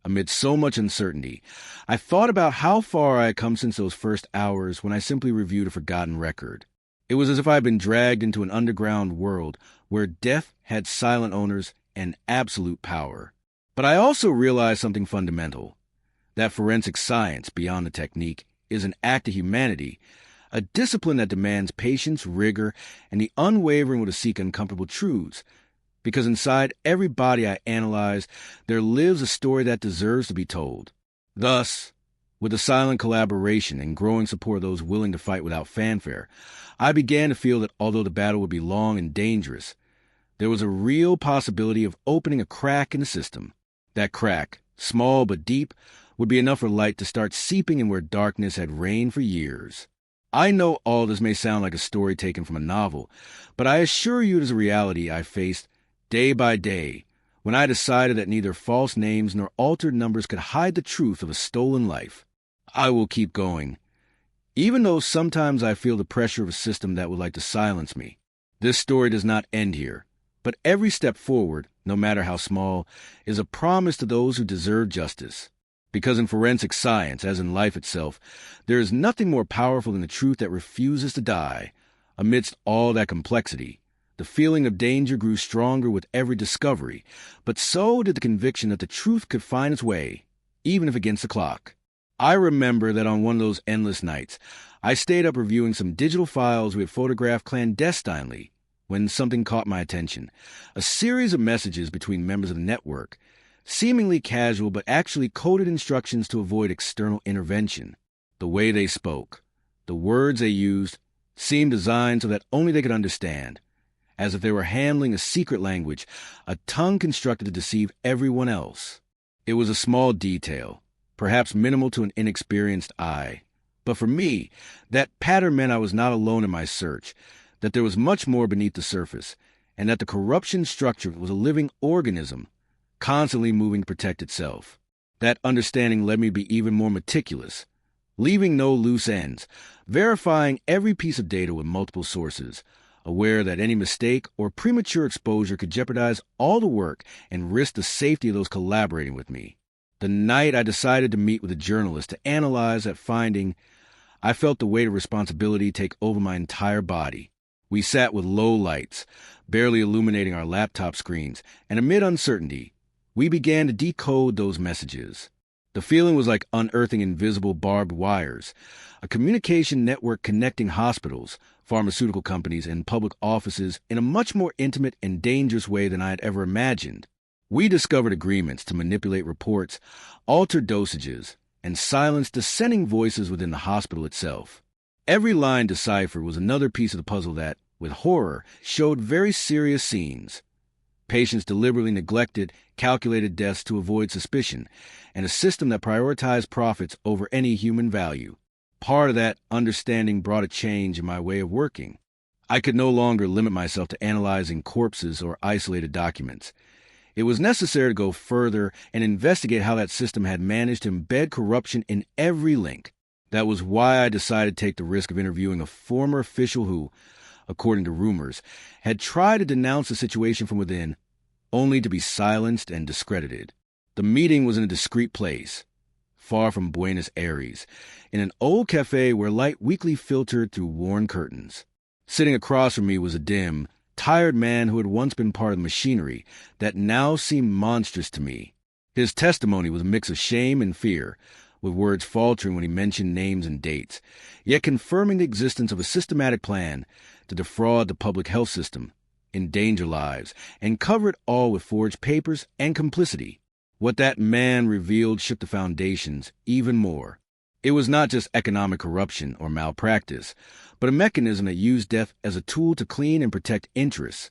[SPEAKER 1] Amid so much uncertainty, I thought about how far I had come since those first hours when I simply reviewed a forgotten record. It was as if I had been dragged into an underground world where death had silent owners and absolute power. But I also realized something fundamental, that forensic science, beyond the technique, is an act of humanity, a discipline that demands patience, rigor, and the unwavering will to seek uncomfortable truths, because inside every body I analyze, there lives a story that deserves to be told. Thus, with the silent collaboration and growing support of those willing to fight without fanfare, I began to feel that although the battle would be long and dangerous, there was a real possibility of opening a crack in the system. That crack, small but deep, would be enough for light to start seeping in where darkness had reigned for years. I know all this may sound like a story taken from a novel, but I assure you it is a reality I faced day by day when I decided that neither false names nor altered numbers could hide the truth of a stolen life. I will keep going, even though sometimes I feel the pressure of a system that would like to silence me. This story does not end here, but every step forward, no matter how small, is a promise to those who deserve justice. Because in forensic science, as in life itself, there is nothing more powerful than the truth that refuses to die. Amidst all that complexity, the feeling of danger grew stronger with every discovery, but so did the conviction that the truth could find its way, even if against the clock. I remember that on one of those endless nights, I stayed up reviewing some digital files we had photographed clandestinely when something caught my attention. A series of messages between members of the network, seemingly casual but actually coded instructions to avoid external intervention. The way they spoke, the words they used, seemed designed so that only they could understand, as if they were handling a secret language, a tongue constructed to deceive everyone else. It was a small detail, perhaps minimal to an inexperienced eye, but for me, that pattern meant I was not alone in my search, that there was much more beneath the surface, and that the corruption structure was a living organism, constantly moving to protect itself. That understanding led me to be even more meticulous, leaving no loose ends, verifying every piece of data with multiple sources, aware that any mistake or premature exposure could jeopardize all the work and risk the safety of those collaborating with me. The night I decided to meet with a journalist to analyze that finding, I felt the weight of responsibility take over my entire body. We sat with low lights, barely illuminating our laptop screens, and amid uncertainty, we began to decode those messages. The feeling was like unearthing invisible barbed wires, a communication network connecting hospitals, pharmaceutical companies, and public offices in a much more intimate and dangerous way than I had ever imagined. We discovered agreements to manipulate reports, alter dosages, and silence dissenting voices within the hospital itself. Every line deciphered was another piece of the puzzle that, with horror, showed very serious scenes. Patients deliberately neglected, calculated deaths to avoid suspicion, and a system that prioritized profits over any human value. Part of that understanding brought a change in my way of working. I could no longer limit myself to analyzing corpses or isolated documents. It was necessary to go further and investigate how that system had managed to embed corruption in every link. That was why I decided to take the risk of interviewing a former official who, according to rumors, had tried to denounce the situation from within, only to be silenced and discredited. The meeting was in a discreet place, far from Buenos Aires, in an old cafe where light weakly filtered through worn curtains. Sitting across from me was a dim, tired man who had once been part of the machinery that now seemed monstrous to me. His testimony was a mix of shame and fear, with words faltering when he mentioned names and dates, yet confirming the existence of a systematic plan to defraud the public health system, endanger lives, and cover it all with forged papers and complicity. What that man revealed shook the foundations even more. It was not just economic corruption or malpractice, but a mechanism that used death as a tool to clean and protect interests.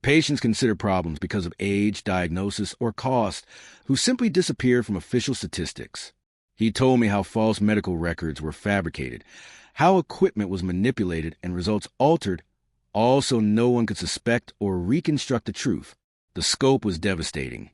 [SPEAKER 1] Patients considered problems because of age, diagnosis, or cost who simply disappeared from official statistics. He told me how false medical records were fabricated, how equipment was manipulated and results altered, all so no one could suspect or reconstruct the truth. The scope was devastating.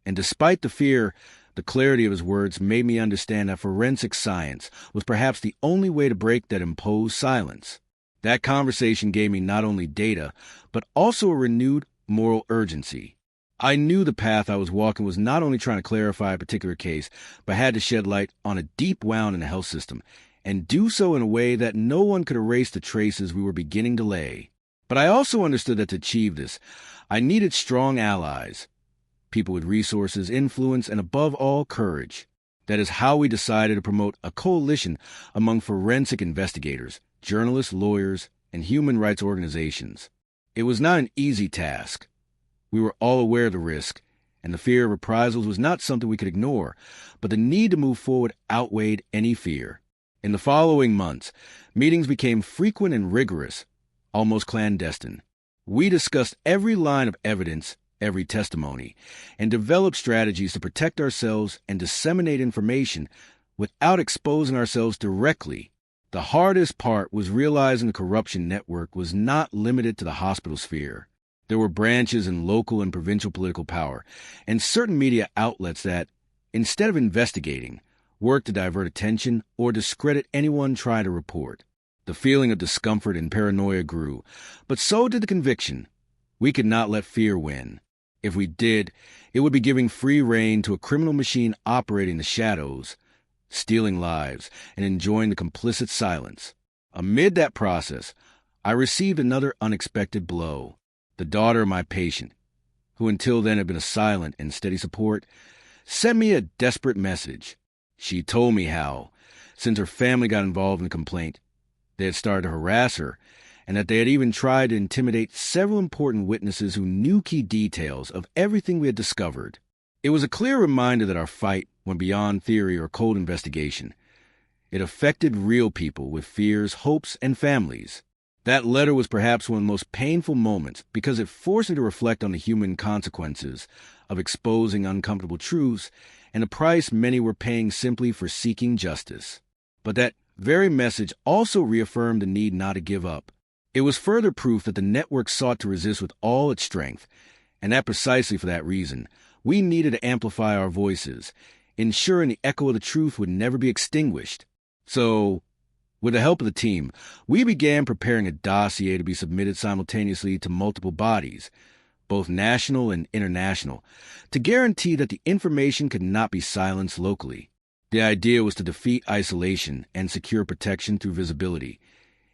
[SPEAKER 1] And despite the fear, the clarity of his words made me understand that forensic science was perhaps the only way to break that imposed silence. That conversation gave me not only data, but also a renewed moral urgency. I knew the path I was walking was not only trying to clarify a particular case, but had to shed light on a deep wound in the health system, and do so in a way that no one could erase the traces we were beginning to lay. But I also understood that to achieve this, I needed strong allies, people with resources, influence, and above all, courage. That is how we decided to promote a coalition among forensic investigators, journalists, lawyers, and human rights organizations. It was not an easy task. We were all aware of the risk, and the fear of reprisals was not something we could ignore, but the need to move forward outweighed any fear. In the following months, meetings became frequent and rigorous, almost clandestine. We discussed every line of evidence, every testimony, and developed strategies to protect ourselves and disseminate information without exposing ourselves directly. The hardest part was realizing the corruption network was not limited to the hospital sphere. There were branches in local and provincial political power, and certain media outlets that, instead of investigating, worked to divert attention or discredit anyone trying to report. The feeling of discomfort and paranoia grew, but so did the conviction. We could not let fear win. If we did, it would be giving free rein to a criminal machine operating in the shadows, stealing lives, and enjoying the complicit silence. Amid that process, I received another unexpected blow. The daughter of my patient, who until then had been a silent and steady support, sent me a desperate message. She told me how, since her family got involved in the complaint, they had started to harass her, and that they had even tried to intimidate several important witnesses who knew key details of everything we had discovered. It was a clear reminder that our fight went beyond theory or cold investigation. It affected real people with fears, hopes, and families. That letter was perhaps one of the most painful moments because it forced me to reflect on the human consequences of exposing uncomfortable truths and the price many were paying simply for seeking justice. But that very message also reaffirmed the need not to give up. It was further proof that the network sought to resist with all its strength, and that precisely for that reason, we needed to amplify our voices, ensuring the echo of the truth would never be extinguished. So, with the help of the team, we began preparing a dossier to be submitted simultaneously to multiple bodies, both national and international, to guarantee that the information could not be silenced locally. The idea was to defeat isolation and secure protection through visibility,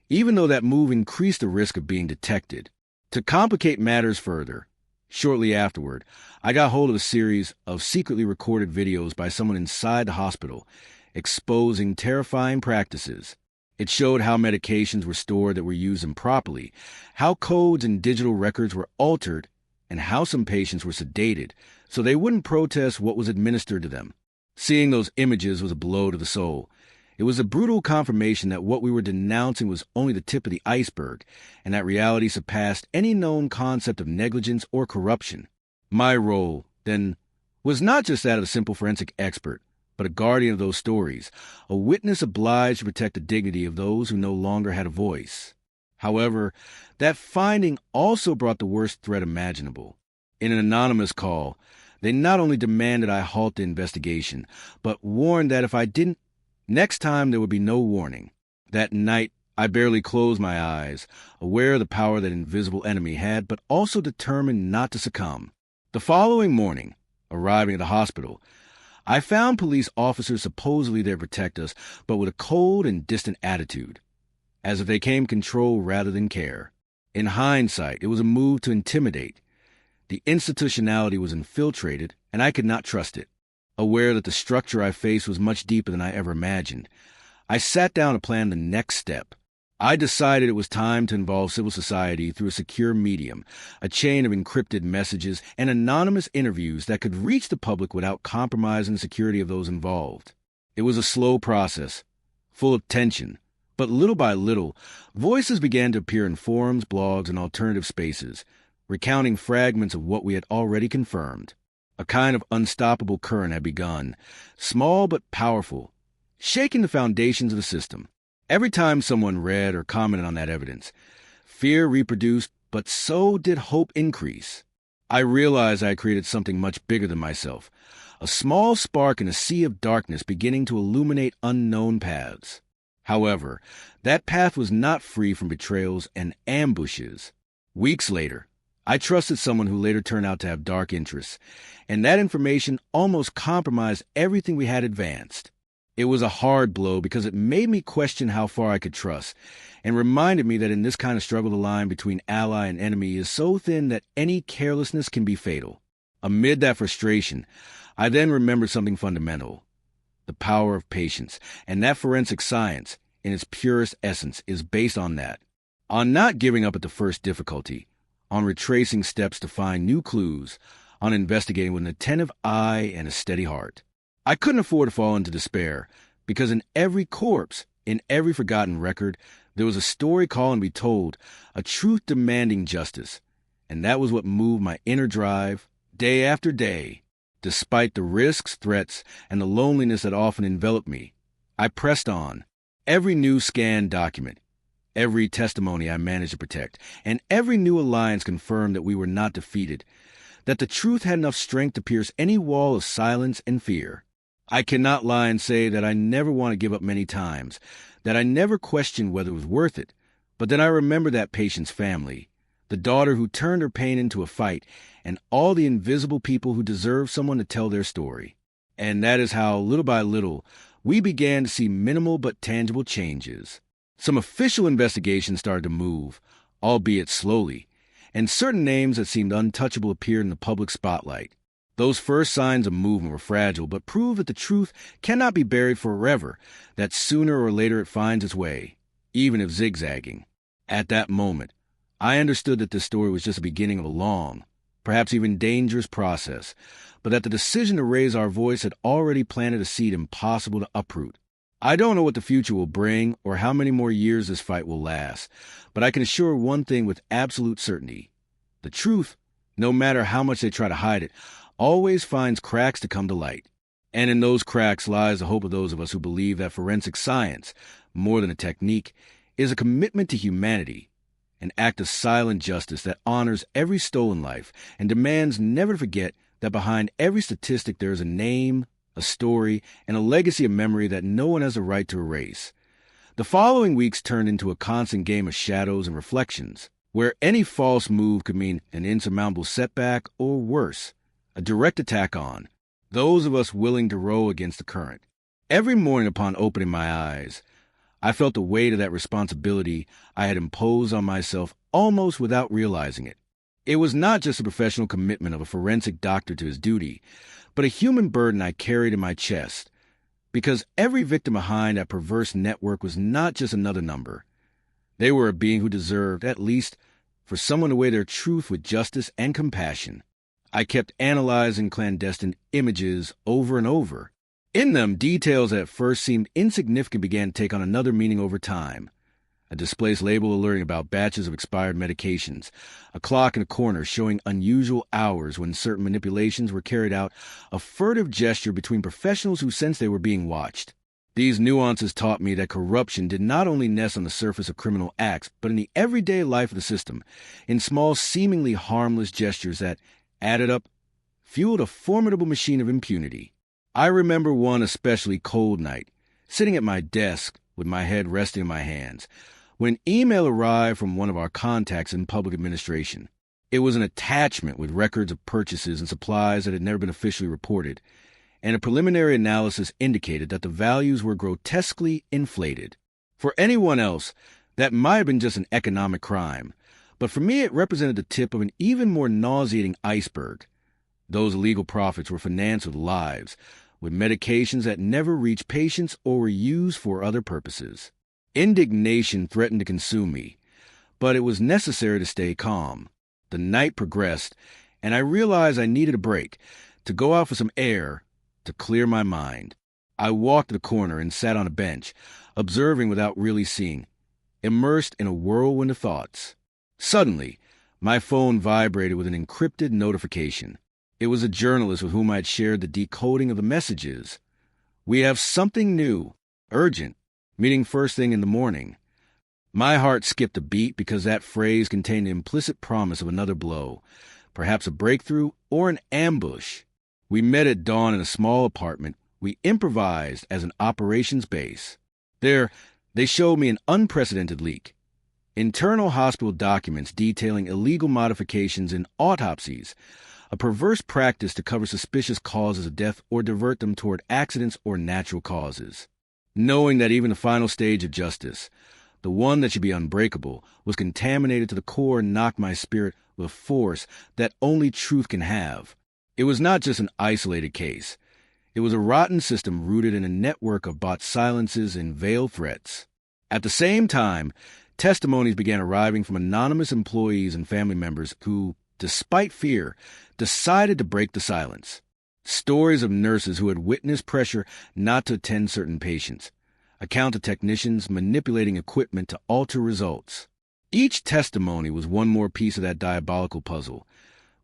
[SPEAKER 1] even though that move increased the risk of being detected. To complicate matters further, shortly afterward, I got hold of a series of secretly recorded videos by someone inside the hospital, exposing terrifying practices. It showed how medications were stored that were used improperly, how codes and digital records were altered, and how some patients were sedated so they wouldn't protest what was administered to them. Seeing those images was a blow to the soul. It was a brutal confirmation that what we were denouncing was only the tip of the iceberg, and that reality surpassed any known concept of negligence or corruption. My role, then, was not just that of a simple forensic expert, but a guardian of those stories, a witness obliged to protect the dignity of those who no longer had a voice. However, that finding also brought the worst threat imaginable. In an anonymous call, they not only demanded I halt the investigation, but warned that if I didn't, next time there would be no warning. That night, I barely closed my eyes, aware of the power that invisible enemy had, but also determined not to succumb. The following morning, arriving at the hospital, I found police officers supposedly there to protect us, but with a cold and distant attitude, as if they claimed control rather than care. In hindsight, it was a move to intimidate. The institutionality was infiltrated, and I could not trust it. Aware that the structure I faced was much deeper than I ever imagined, I sat down to plan the next step. I decided it was time to involve civil society through a secure medium, a chain of encrypted messages and anonymous interviews that could reach the public without compromising the security of those involved. It was a slow process, full of tension, but little by little, voices began to appear in forums, blogs, and alternative spaces, recounting fragments of what we had already confirmed. A kind of unstoppable current had begun, small but powerful, shaking the foundations of the system. Every time someone read or commented on that evidence, fear reproduced, but so did hope increase. I realized I had created something much bigger than myself, a small spark in a sea of darkness beginning to illuminate unknown paths. However, that path was not free from betrayals and ambushes. Weeks later, I trusted someone who later turned out to have dark interests, and that information almost compromised everything we had advanced. It was a hard blow because it made me question how far I could trust, and reminded me that in this kind of struggle the line between ally and enemy is so thin that any carelessness can be fatal. Amid that frustration, I then remembered something fundamental: the power of patience, and that forensic science, in its purest essence, is based on that. On not giving up at the first difficulty, on retracing steps to find new clues, on investigating with an attentive eye and a steady heart. I couldn't afford to fall into despair, because in every corpse, in every forgotten record, there was a story calling to be told, a truth demanding justice. And that was what moved my inner drive, day after day. Despite the risks, threats, and the loneliness that often enveloped me, I pressed on. Every new scanned document, every testimony I managed to protect, and every new alliance confirmed that we were not defeated, that the truth had enough strength to pierce any wall of silence and fear. I cannot lie and say that I never want to give up many times, that I never questioned whether it was worth it, but then I remember that patient's family, the daughter who turned her pain into a fight, and all the invisible people who deserve someone to tell their story. And that is how, little by little, we began to see minimal but tangible changes. Some official investigations started to move, albeit slowly, and certain names that seemed untouchable appeared in the public spotlight. Those first signs of movement were fragile, but proved that the truth cannot be buried forever, that sooner or later it finds its way, even if zigzagging. At that moment, I understood that this story was just the beginning of a long, perhaps even dangerous process, but that the decision to raise our voice had already planted a seed impossible to uproot. I don't know what the future will bring or how many more years this fight will last, but I can assure one thing with absolute certainty. The truth, no matter how much they try to hide it, always finds cracks to come to light. And in those cracks lies the hope of those of us who believe that forensic science, more than a technique, is a commitment to humanity, an act of silent justice that honors every stolen life and demands never to forget that behind every statistic there is a name, a story, and a legacy of memory that no one has a right to erase. The following weeks turned into a constant game of shadows and reflections, where any false move could mean an insurmountable setback or worse, a direct attack on those of us willing to row against the current. Every morning upon opening my eyes, I felt the weight of that responsibility I had imposed on myself almost without realizing it. It was not just a professional commitment of a forensic doctor to his duty, but a human burden I carried in my chest, because every victim behind that perverse network was not just another number. They were a being who deserved, at least, for someone to weigh their truth with justice and compassion. I kept analyzing clandestine images over and over. In them, details that at first seemed insignificant began to take on another meaning over time. A displaced label alerting about batches of expired medications, a clock in a corner showing unusual hours when certain manipulations were carried out, a furtive gesture between professionals who sensed they were being watched. These nuances taught me that corruption did not only nest on the surface of criminal acts, but in the everyday life of the system, in small, seemingly harmless gestures that, added up, fueled a formidable machine of impunity. I remember one especially cold night, sitting at my desk with my head resting in my hands, when an email arrived from one of our contacts in public administration. It was an attachment with records of purchases and supplies that had never been officially reported, and a preliminary analysis indicated that the values were grotesquely inflated. For anyone else, that might have been just an economic crime, but for me it represented the tip of an even more nauseating iceberg. Those illegal profits were financed with lives, with medications that never reached patients or were used for other purposes. Indignation threatened to consume me, but it was necessary to stay calm. The night progressed, and I realized I needed a break, to go out for some air, to clear my mind. I walked to the corner and sat on a bench, observing without really seeing, immersed in a whirlwind of thoughts. Suddenly, my phone vibrated with an encrypted notification. It was a journalist with whom I had shared the decoding of the messages. "We have something new, urgent, meeting first thing in the morning." My heart skipped a beat because that phrase contained the implicit promise of another blow, perhaps a breakthrough or an ambush. We met at dawn in a small apartment we improvised as an operations base. There, they showed me an unprecedented leak. Internal hospital documents detailing illegal modifications in autopsies, a perverse practice to cover suspicious causes of death or divert them toward accidents or natural causes. Knowing that even the final stage of justice, the one that should be unbreakable, was contaminated to the core and knocked my spirit with a force that only truth can have. It was not just an isolated case. It was a rotten system rooted in a network of bought silences and veiled threats. At the same time, testimonies began arriving from anonymous employees and family members who, despite fear, decided to break the silence. Stories of nurses who had witnessed pressure not to attend certain patients, account of technicians manipulating equipment to alter results. Each testimony was one more piece of that diabolical puzzle,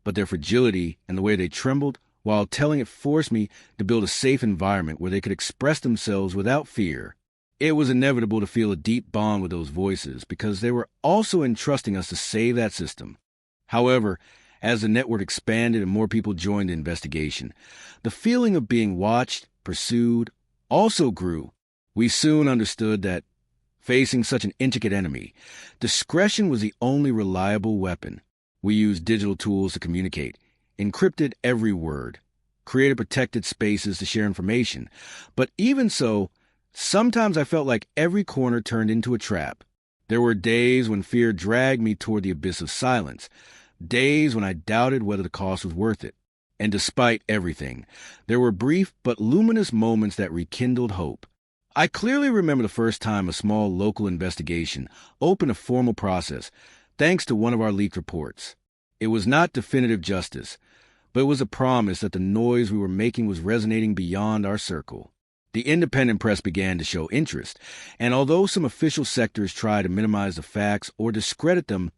[SPEAKER 1] but their fragility and the way they trembled while telling it forced me to build a safe environment where they could express themselves without fear. It was inevitable to feel a deep bond with those voices because they were also entrusting us to save that system. However, as the network expanded and more people joined the investigation, the feeling of being watched, pursued, also grew. We soon understood that, facing such an intricate enemy, discretion was the only reliable weapon. We used digital tools to communicate, encrypted every word, created protected spaces to share information. But even so, sometimes I felt like every corner turned into a trap. There were days when fear dragged me toward the abyss of silence, days when I doubted whether the cost was worth it. And despite everything, there were brief but luminous moments that rekindled hope. I clearly remember the first time a small local investigation opened a formal process, thanks to one of our leaked reports. It was not definitive justice, but it was a promise that the noise we were making was resonating beyond our circle. The independent press began to show interest, and although some official sectors tried to minimize the facts or discredit them,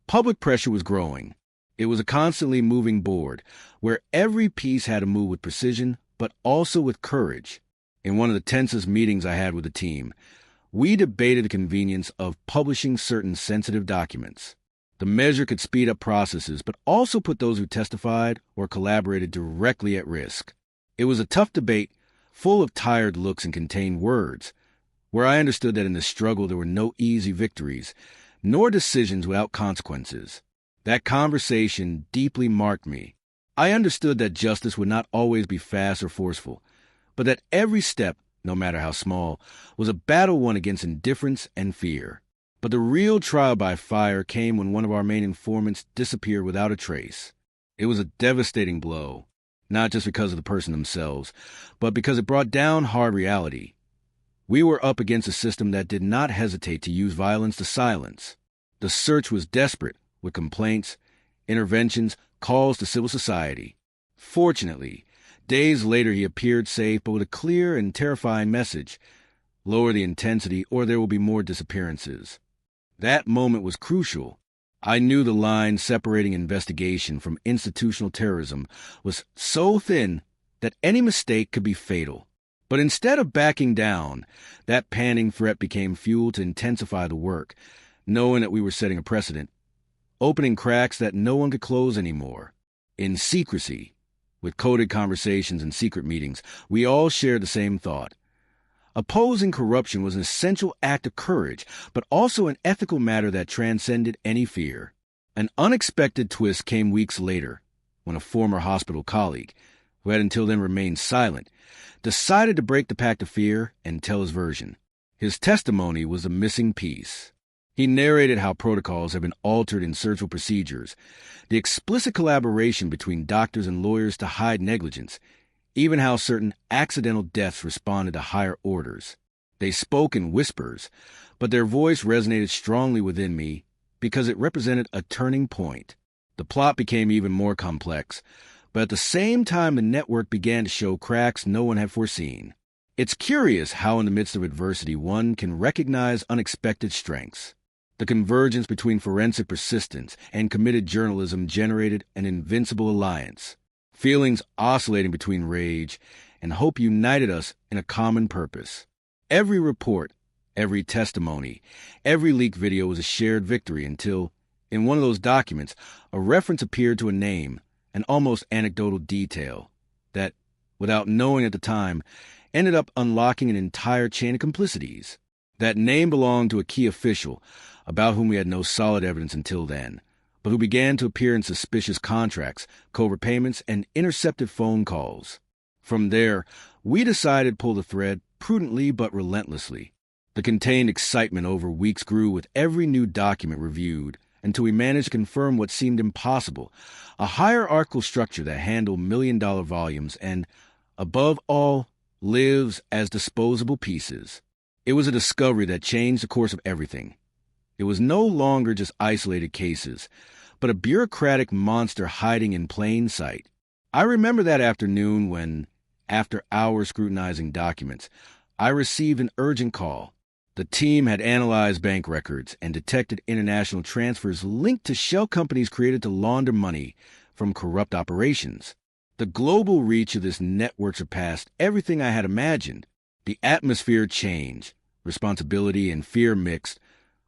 [SPEAKER 1] public pressure was growing. It was a constantly moving board, where every piece had to move with precision, but also with courage. In one of the tensest meetings I had with the team, we debated the convenience of publishing certain sensitive documents. The measure could speed up processes, but also put those who testified or collaborated directly at risk. It was a tough debate, full of tired looks and contained words, where I understood that in the struggle there were no easy victories, nor decisions without consequences. That conversation deeply marked me. I understood that justice would not always be fast or forceful, but that every step, no matter how small, was a battle won against indifference and fear. But the real trial by fire came when one of our main informants disappeared without a trace. It was a devastating blow, not just because of the person themselves, but because it brought down hard reality. We were up against a system that did not hesitate to use violence to silence. The search was desperate, with complaints, interventions, calls to civil society. Fortunately, days later he appeared safe, but with a clear and terrifying message: lower the intensity or there will be more disappearances. That moment was crucial. I knew the line separating investigation from institutional terrorism was so thin that any mistake could be fatal. But instead of backing down, that panning threat became fuel to intensify the work, knowing that we were setting a precedent, opening cracks that no one could close anymore. In secrecy, with coded conversations and secret meetings, we all shared the same thought. Opposing corruption was an essential act of courage, but also an ethical matter that transcended any fear. An unexpected twist came weeks later, when a former hospital colleague, who had until then remained silent, decided to break the pact of fear and tell his version. His testimony was the missing piece. He narrated how protocols had been altered in surgical procedures, the explicit collaboration between doctors and lawyers to hide negligence, even how certain accidental deaths responded to higher orders. They spoke in whispers, but their voice resonated strongly within me because it represented a turning point. The plot became even more complex, but at the same time the network began to show cracks no one had foreseen. It's curious how in the midst of adversity one can recognize unexpected strengths. The convergence between forensic persistence and committed journalism generated an invincible alliance. Feelings oscillating between rage and hope united us in a common purpose. Every report, every testimony, every leaked video was a shared victory until, in one of those documents, a reference appeared to a name, an almost anecdotal detail, that, without knowing at the time, ended up unlocking an entire chain of complicities. That name belonged to a key official, about whom we had no solid evidence until then, but who began to appear in suspicious contracts, covert payments, and intercepted phone calls. From there, we decided to pull the thread prudently but relentlessly. The contained excitement over weeks grew with every new document reviewed, until we managed to confirm what seemed impossible, a hierarchical structure that handled million-dollar volumes and, above all, lives as disposable pieces. It was a discovery that changed the course of everything. It was no longer just isolated cases, but a bureaucratic monster hiding in plain sight. I remember that afternoon when, after hours scrutinizing documents, I received an urgent call. The team had analyzed bank records and detected international transfers linked to shell companies created to launder money from corrupt operations. The global reach of this network surpassed everything I had imagined. The atmosphere changed, responsibility and fear mixed,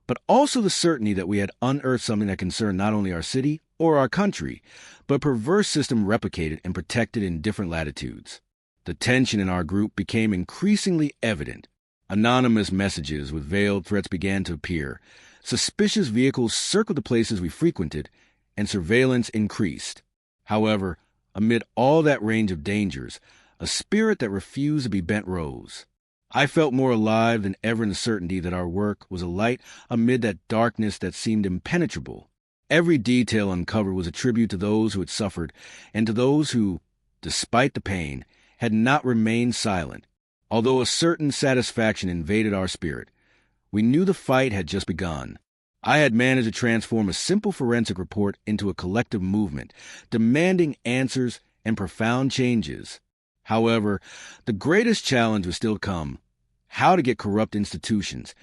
[SPEAKER 1] but also the certainty that we had unearthed something that concerned not only our city or our country, but a perverse system replicated and protected in different latitudes. The tension in our group became increasingly evident. Anonymous messages with veiled threats began to appear. Suspicious vehicles circled the places we frequented, and surveillance increased. However, amid all that range of dangers, a spirit that refused to be bent rose. I felt more alive than ever in the certainty that our work was a light amid that darkness that seemed impenetrable. Every detail uncovered was a tribute to those who had suffered and to those who, despite the pain, had not remained silent. Although a certain satisfaction invaded our spirit, we knew the fight had just begun. I had managed to transform a simple forensic report into a collective movement, demanding answers and profound changes. However, the greatest challenge was still to come: how to get corrupt institutions,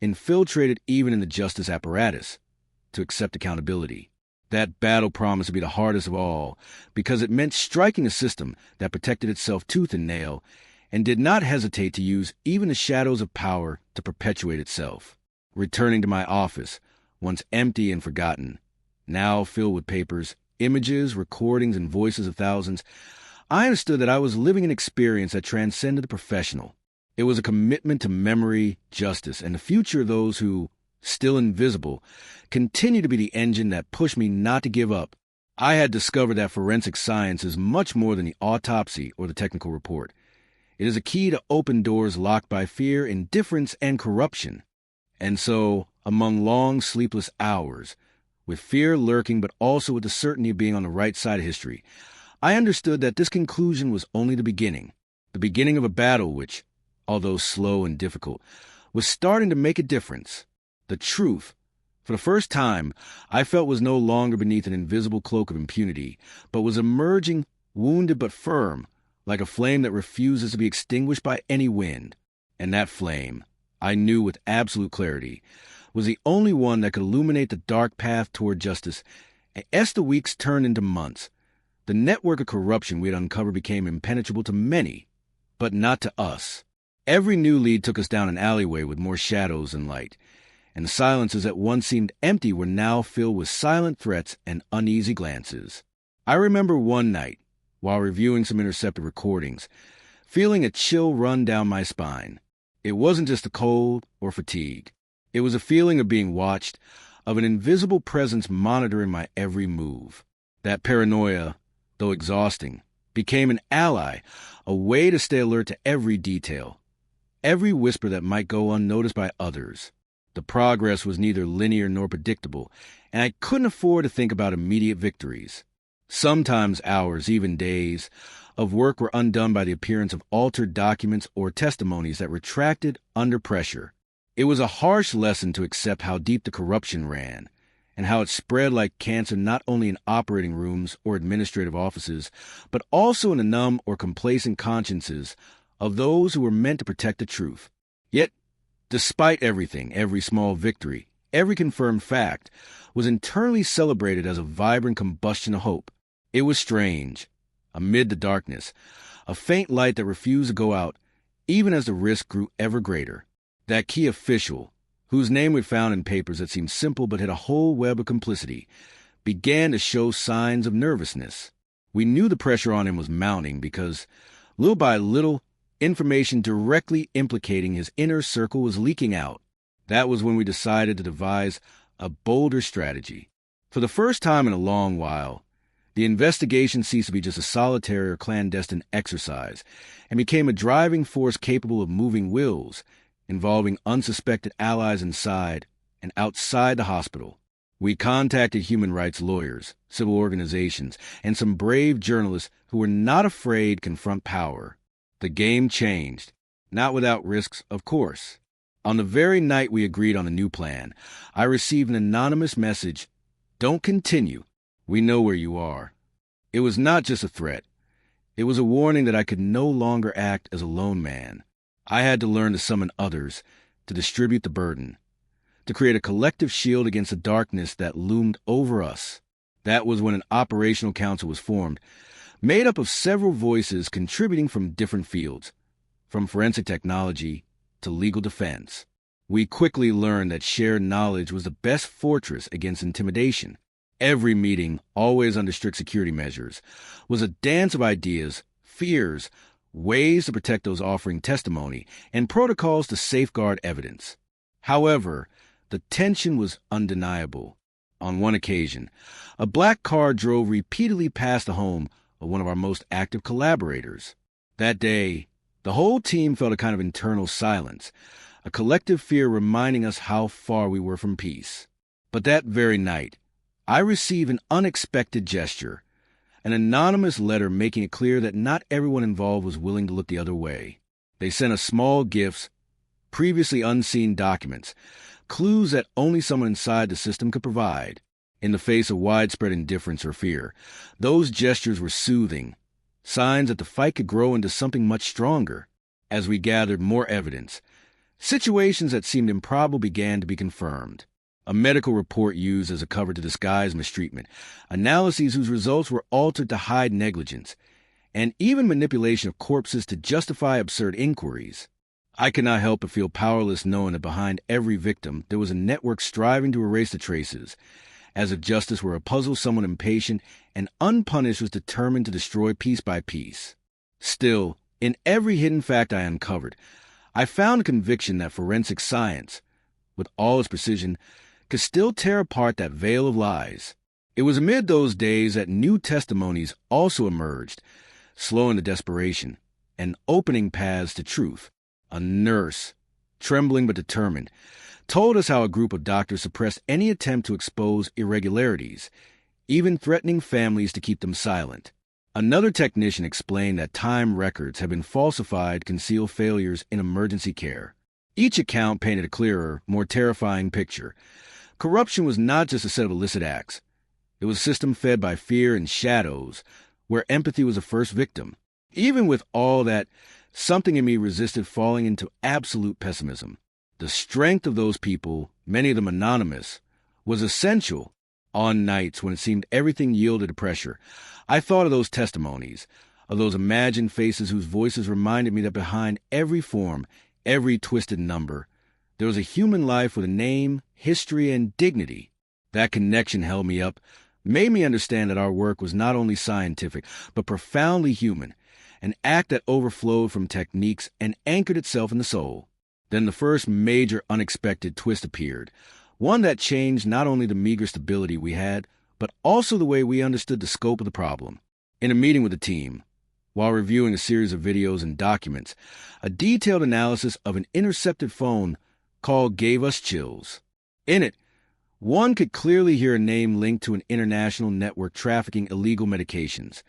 [SPEAKER 1] infiltrated even in the justice apparatus, to accept accountability. That battle promised to be the hardest of all, because it meant striking a system that protected itself tooth and nail, and did not hesitate to use even the shadows of power to perpetuate itself. Returning to my office, once empty and forgotten, now filled with papers, images, recordings, and voices of thousands, I understood that I was living an experience that transcended the professional. It was a commitment to memory, justice, and the future of those who, still invisible, continue to be the engine that pushed me not to give up. I had discovered that forensic science is much more than the autopsy or the technical report. It is a key to open doors locked by fear, indifference, and corruption. And so, among long, sleepless hours, with fear lurking but also with the certainty of being on the right side of history, I understood that this conclusion was only the beginning of a battle which, although slow and difficult, was starting to make a difference. The truth, for the first time, I felt was no longer beneath an invisible cloak of impunity, but was emerging, wounded but firm, like a flame that refuses to be extinguished by any wind. And that flame, I knew with absolute clarity, was the only one that could illuminate the dark path toward justice. And as the weeks turned into months, the network of corruption we had uncovered became impenetrable to many, but not to us. Every new lead took us down an alleyway with more shadows than light, and the silences that once seemed empty were now filled with silent threats and uneasy glances. I remember one night, while reviewing some intercepted recordings, feeling a chill run down my spine. It wasn't just the cold or fatigue. It was a feeling of being watched, of an invisible presence monitoring my every move. That paranoia, though exhausting, became an ally, a way to stay alert to every detail, every whisper that might go unnoticed by others. The progress was neither linear nor predictable, and I couldn't afford to think about immediate victories. Sometimes hours, even days, of work were undone by the appearance of altered documents or testimonies that retracted under pressure. It was a harsh lesson to accept how deep the corruption ran, and how it spread like cancer not only in operating rooms or administrative offices, but also in the numb or complacent consciences of those who were meant to protect the truth. Yet, despite everything, every small victory, every confirmed fact, was internally celebrated as a vibrant combustion of hope. It was strange. Amid the darkness, a faint light that refused to go out, even as the risk grew ever greater. That key official, whose name we'd found in papers that seemed simple but hid a whole web of complicity, began to show signs of nervousness. We knew the pressure on him was mounting because, little by little, Information directly implicating his inner circle was leaking out. That was when we decided to devise a bolder strategy. For the first time in a long while, the investigation ceased to be just a solitary or clandestine exercise and became a driving force capable of moving wills, involving unsuspected allies inside and outside the hospital. We contacted human rights lawyers, civil organizations, and some brave journalists who were not afraid to confront power. The game changed, not without risks, of course. On the very night we agreed on the new plan, I received an anonymous message, "Don't continue. We know where you are." It was not just a threat. It was a warning that I could no longer act as a lone man. I had to learn to summon others, to distribute the burden, to create a collective shield against the darkness that loomed over us. That was when an operational council was formed, made up of several voices contributing from different fields, from forensic technology to legal defense. We quickly learned that shared knowledge was the best fortress against intimidation. Every meeting, always under strict security measures, was a dance of ideas, fears, ways to protect those offering testimony, and protocols to safeguard evidence. However, the tension was undeniable. On one occasion, a black car drove repeatedly past the home of one of our most active collaborators. That day, the whole team felt a kind of internal silence, a collective fear reminding us how far we were from peace. But that very night, I received an unexpected gesture, an anonymous letter making it clear that not everyone involved was willing to look the other way. They sent us small gifts, previously unseen documents, clues that only someone inside the system could provide. In the face of widespread indifference or fear, those gestures were soothing, signs that the fight could grow into something much stronger. As we gathered more evidence, situations that seemed improbable began to be confirmed. A medical report used as a cover to disguise mistreatment, analyses whose results were altered to hide negligence, and even manipulation of corpses to justify absurd inquiries. I could not help but feel powerless knowing that behind every victim there was a network striving to erase the traces, as if justice were a puzzle someone impatient and unpunished was determined to destroy piece by piece. Still, in every hidden fact I uncovered, I found a conviction that forensic science, with all its precision, could still tear apart that veil of lies. It was amid those days that new testimonies also emerged, slowing the desperation and opening paths to truth. A nurse, trembling but determined, told us how a group of doctors suppressed any attempt to expose irregularities, even threatening families to keep them silent. Another technician explained that time records had been falsified to conceal failures in emergency care. Each account painted a clearer, more terrifying picture. Corruption was not just a set of illicit acts. It was a system fed by fear and shadows, where empathy was the first victim. Even with all that, something in me resisted falling into absolute pessimism. The strength of those people, many of them anonymous, was essential. On nights when it seemed everything yielded to pressure, I thought of those testimonies, of those imagined faces whose voices reminded me that behind every form, every twisted number, there was a human life with a name, history, and dignity. That connection held me up, made me understand that our work was not only scientific, but profoundly human, an act that overflowed from techniques and anchored itself in the soul. Then the first major unexpected twist appeared, one that changed not only the meager stability we had, but also the way we understood the scope of the problem. In a meeting with the team, while reviewing a series of videos and documents, a detailed analysis of an intercepted phone call gave us chills. In it, one could clearly hear a name linked to an international network trafficking illegal medications,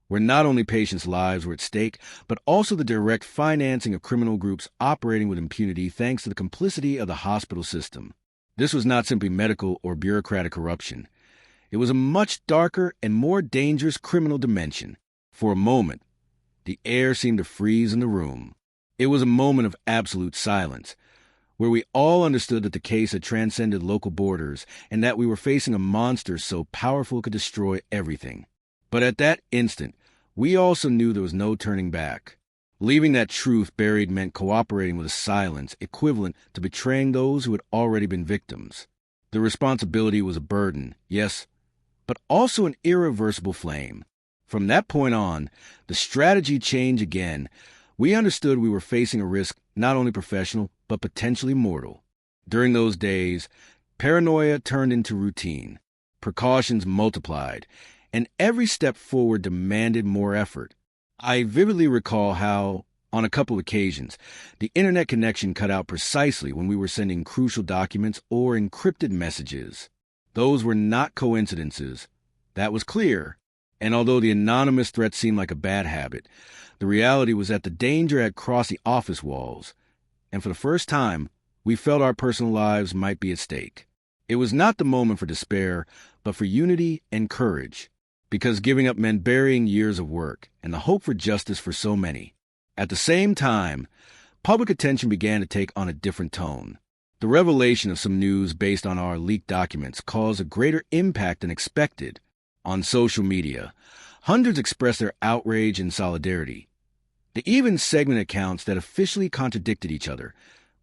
[SPEAKER 1] where not only patients' lives were at stake, but also the direct financing of criminal groups operating with impunity thanks to the complicity of the hospital system. This was not simply medical or bureaucratic corruption. It was a much darker and more dangerous criminal dimension. For a moment, the air seemed to freeze in the room. It was a moment of absolute silence, where we all understood that the case had transcended local borders and that we were facing a monster so powerful it could destroy everything. But at that instant, we also knew there was no turning back. Leaving that truth buried meant cooperating with a silence equivalent to betraying those who had already been victims. The responsibility was a burden, yes, but also an irreversible flame. From that point on, the strategy changed again, We understood we were facing a risk not only professional, but potentially mortal. During those days, paranoia turned into routine. Precautions multiplied, and every step forward demanded more effort. I vividly recall how, on a couple occasions, the internet connection cut out precisely when we were sending crucial documents or encrypted messages. Those were not coincidences. That was clear. And although the anonymous threat seemed like a bad habit, the reality was that the danger had crossed the office walls, and for the first time, we felt our personal lives might be at stake. It was not the moment for despair, but for unity and courage, because giving up meant burying years of work and the hope for justice for so many. At the same time, public attention began to take on a different tone. The revelation of some news based on our leaked documents caused a greater impact than expected. On social media, hundreds expressed their outrage and solidarity. They even segmented accounts that officially contradicted each other,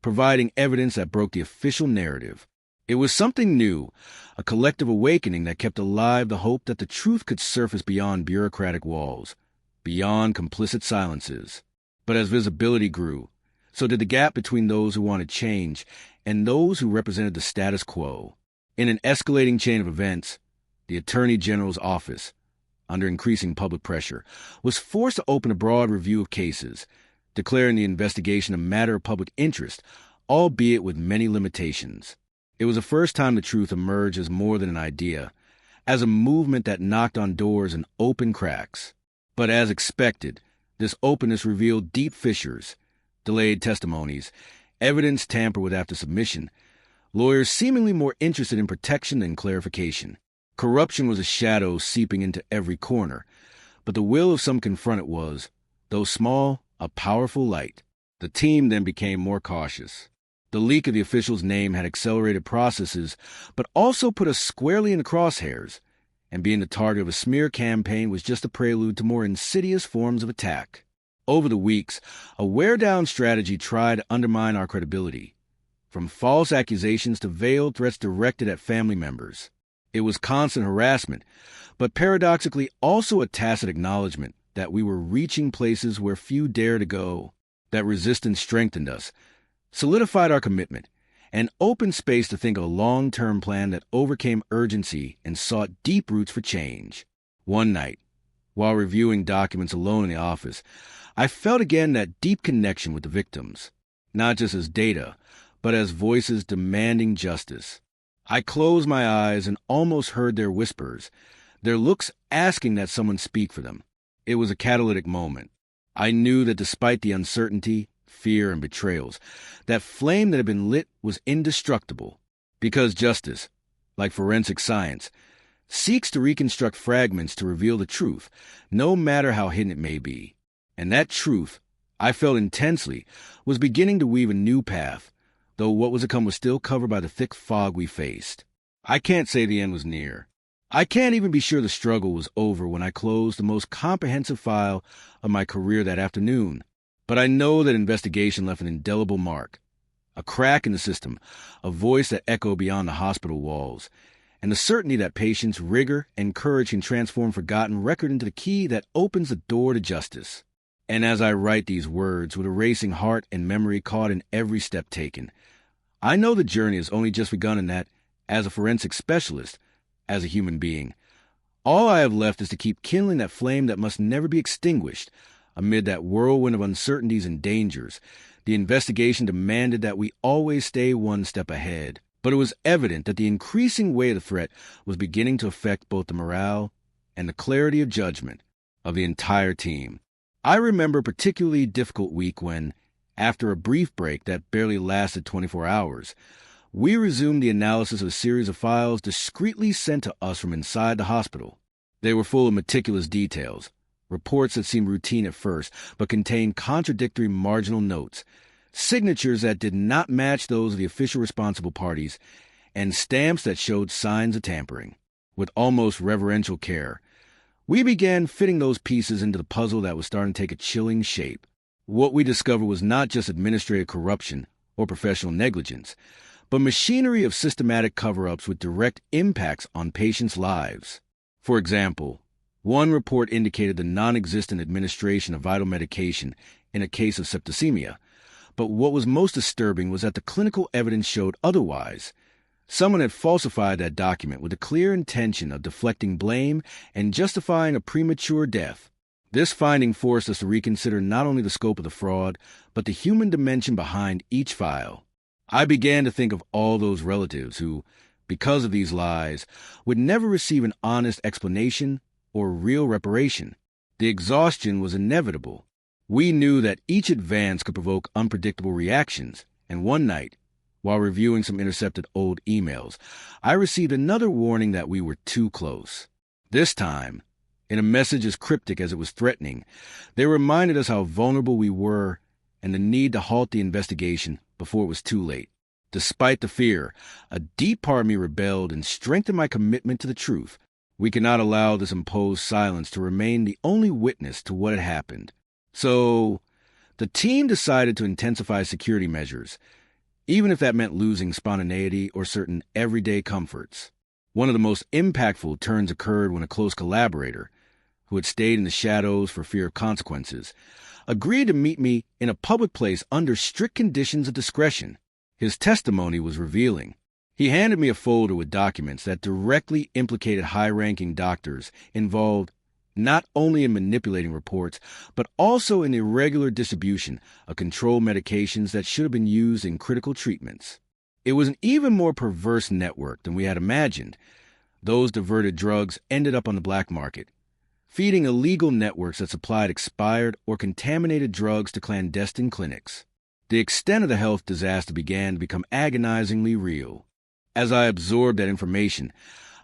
[SPEAKER 1] providing evidence that broke the official narrative. It was something new, a collective awakening that kept alive the hope that the truth could surface beyond bureaucratic walls, beyond complicit silences. But as visibility grew, so did the gap between those who wanted change and those who represented the status quo. In an escalating chain of events, the Attorney General's office, under increasing public pressure, was forced to open a broad review of cases, declaring the investigation a matter of public interest, albeit with many limitations. It was the first time the truth emerged as more than an idea, as a movement that knocked on doors and opened cracks. But as expected, this openness revealed deep fissures, delayed testimonies, evidence tampered with after submission, lawyers seemingly more interested in protection than clarification. Corruption was a shadow seeping into every corner, but the will of some confront it was, though small, a powerful light. The team then became more cautious. The leak of the official's name had accelerated processes, but also put us squarely in the crosshairs, and being the target of a smear campaign was just a prelude to more insidious forms of attack. Over the weeks, a wear-down strategy tried to undermine our credibility, from false accusations to veiled threats directed at family members. It was constant harassment, but paradoxically also a tacit acknowledgement that we were reaching places where few dare to go. That resistance strengthened us, solidified our commitment, and opened space to think of a long-term plan that overcame urgency and sought deep roots for change. One night, while reviewing documents alone in the office, I felt again that deep connection with the victims, not just as data, but as voices demanding justice. I closed my eyes and almost heard their whispers, their looks asking that someone speak for them. It was a catalytic moment. I knew that despite the uncertainty, fear, and betrayals, that flame that had been lit was indestructible, because justice, like forensic science, seeks to reconstruct fragments to reveal the truth, no matter how hidden it may be. And that truth, I felt intensely, was beginning to weave a new path, though what was to come was still covered by the thick fog we faced. I can't say the end was near. I can't even be sure the struggle was over when I closed the most comprehensive file of my career that afternoon. But I know that investigation left an indelible mark, a crack in the system, a voice that echoed beyond the hospital walls, and the certainty that patience, rigor, and courage can transform forgotten record into the key that opens the door to justice. And as I write these words with a racing heart and memory caught in every step taken, I know the journey has only just begun in that, as a forensic specialist, as a human being, all I have left is to keep kindling that flame that must never be extinguished. Amid that whirlwind of uncertainties and dangers, the investigation demanded that we always stay one step ahead. But it was evident that the increasing weight of the threat was beginning to affect both the morale and the clarity of judgment of the entire team. I remember a particularly difficult week when, after a brief break that barely lasted 24 hours, we resumed the analysis of a series of files discreetly sent to us from inside the hospital. They were full of meticulous details, reports that seemed routine at first, but contained contradictory marginal notes, signatures that did not match those of the official responsible parties, and stamps that showed signs of tampering. With almost reverential care, we began fitting those pieces into the puzzle that was starting to take a chilling shape. What we discovered was not just administrative corruption or professional negligence, but machinery of systematic cover-ups with direct impacts on patients' lives. For example, One report indicated the non-existent administration of vital medication in a case of septicemia, but what was most disturbing was that the clinical evidence showed otherwise. Someone had falsified that document with the clear intention of deflecting blame and justifying a premature death. This finding forced us to reconsider not only the scope of the fraud, but the human dimension behind each file. I began to think of all those relatives who, because of these lies, would never receive an honest explanation or real reparation. The exhaustion was inevitable. We knew that each advance could provoke unpredictable reactions, and one night, while reviewing some intercepted old emails, I received another warning that we were too close. This time, in a message as cryptic as it was threatening, they reminded us how vulnerable we were and the need to halt the investigation before it was too late. Despite the fear, a deep part of me rebelled and strengthened my commitment to the truth. We could not allow this imposed silence to remain the only witness to what had happened. So, the team decided to intensify security measures, even if that meant losing spontaneity or certain everyday comforts. One of the most impactful turns occurred when a close collaborator, who had stayed in the shadows for fear of consequences, agreed to meet me in a public place under strict conditions of discretion. His testimony was revealing. He handed me a folder with documents that directly implicated high-ranking doctors involved not only in manipulating reports, but also in the irregular distribution of controlled medications that should have been used in critical treatments. It was an even more perverse network than we had imagined. Those diverted drugs ended up on the black market, feeding illegal networks that supplied expired or contaminated drugs to clandestine clinics. The extent of the health disaster began to become agonizingly real. As I absorbed that information,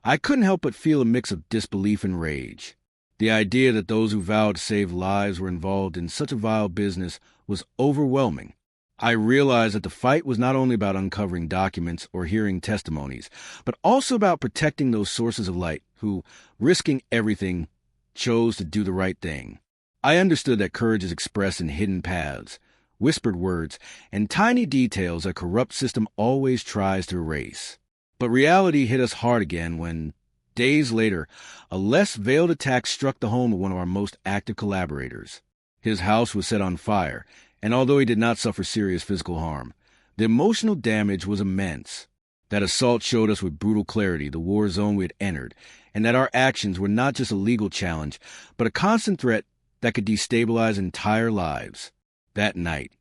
[SPEAKER 1] I couldn't help but feel a mix of disbelief and rage. The idea that those who vowed to save lives were involved in such a vile business was overwhelming. I realized that the fight was not only about uncovering documents or hearing testimonies, but also about protecting those sources of light who, risking everything, chose to do the right thing. I understood that courage is expressed in hidden paths, whispered words, and tiny details a corrupt system always tries to erase. But reality hit us hard again when, days later, a less veiled attack struck the home of one of our most active collaborators. His house was set on fire, and although he did not suffer serious physical harm, the emotional damage was immense. That assault showed us with brutal clarity the war zone we had entered, and that our actions were not just a legal challenge, but a constant threat that could destabilize entire lives. That night,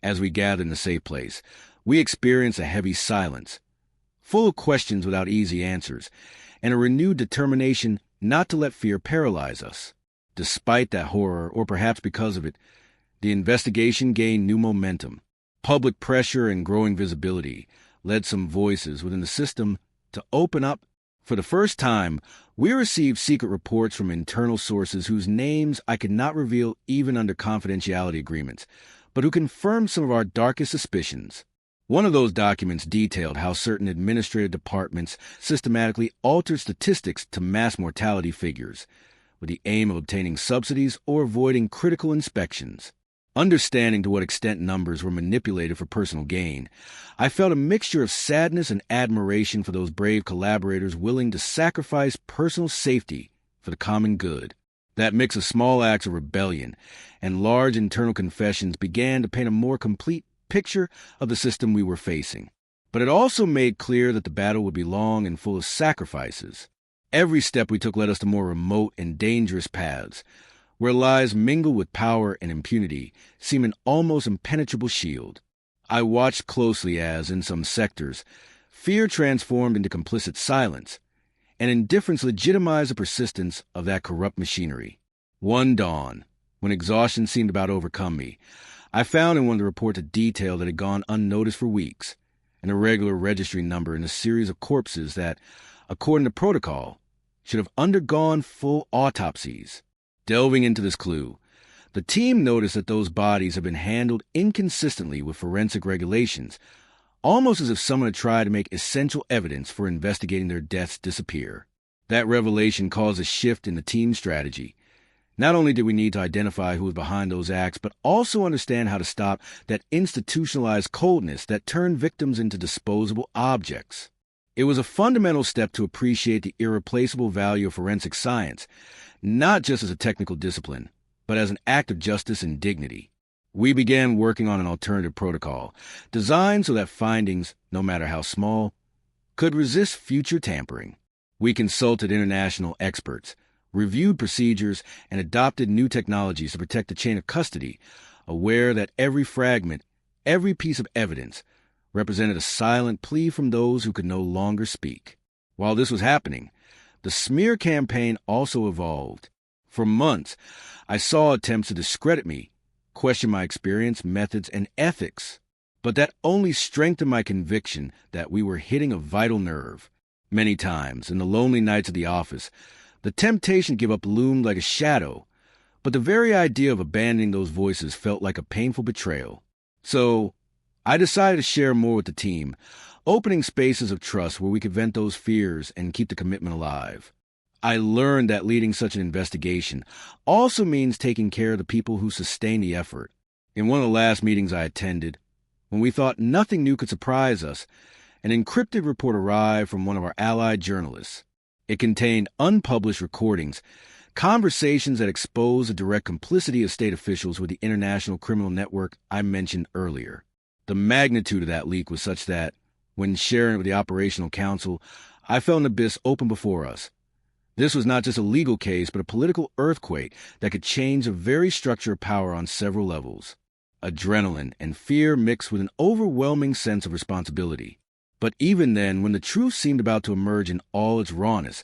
[SPEAKER 1] as we gathered in a safe place, we experienced a heavy silence, full of questions without easy answers, and a renewed determination not to let fear paralyze us. Despite that horror, or perhaps because of it, the investigation gained new momentum. Public pressure and growing visibility led some voices within the system to open up. For the first time, we received secret reports from internal sources whose names I could not reveal even under confidentiality agreements, but who confirmed some of our darkest suspicions. One of those documents detailed how certain administrative departments systematically altered statistics to mass mortality figures, with the aim of obtaining subsidies or avoiding critical inspections. Understanding to what extent numbers were manipulated for personal gain, I felt a mixture of sadness and admiration for those brave collaborators willing to sacrifice personal safety for the common good. That mix of small acts of rebellion and large internal confessions began to paint a more complete picture of the system we were facing. But it also made clear that the battle would be long and full of sacrifices. Every step we took led us to more remote and dangerous paths, where lies mingled with power and impunity seemed an almost impenetrable shield. I watched closely as, in some sectors, fear transformed into complicit silence, and indifference legitimized the persistence of that corrupt machinery. One dawn, when exhaustion seemed about to overcome me, I found in one of the reports a detail that had gone unnoticed for weeks, an irregular registry number in a series of corpses that, according to protocol, should have undergone full autopsies. Delving into this clue, the team noticed that those bodies had been handled inconsistently with forensic regulations, almost as if someone had tried to make essential evidence for investigating their deaths disappear. That revelation caused a shift in the team's strategy. Not only did we need to identify who was behind those acts, but also understand how to stop that institutionalized coldness that turned victims into disposable objects. It was a fundamental step to appreciate the irreplaceable value of forensic science, not just as a technical discipline, but as an act of justice and dignity. We began working on an alternative protocol, designed so that findings, no matter how small, could resist future tampering. We consulted international experts, reviewed procedures, and adopted new technologies to protect the chain of custody, aware that every fragment, every piece of evidence, represented a silent plea from those who could no longer speak. While this was happening, the smear campaign also evolved. For months, I saw attempts to discredit me, question my experience, methods, and ethics. But that only strengthened my conviction that we were hitting a vital nerve. Many times, in the lonely nights of the office, the temptation to give up loomed like a shadow, but the very idea of abandoning those voices felt like a painful betrayal. So, I decided to share more with the team, opening spaces of trust where we could vent those fears and keep the commitment alive. I learned that leading such an investigation also means taking care of the people who sustain the effort. In one of the last meetings I attended, when we thought nothing new could surprise us, an encrypted report arrived from one of our allied journalists. It contained unpublished recordings, conversations that exposed the direct complicity of state officials with the international criminal network I mentioned earlier. The magnitude of that leak was such that, when sharing it with the operational council, I felt an abyss open before us. This was not just a legal case, but a political earthquake that could change the very structure of power on several levels. Adrenaline and fear mixed with an overwhelming sense of responsibility. But even then, when the truth seemed about to emerge in all its rawness,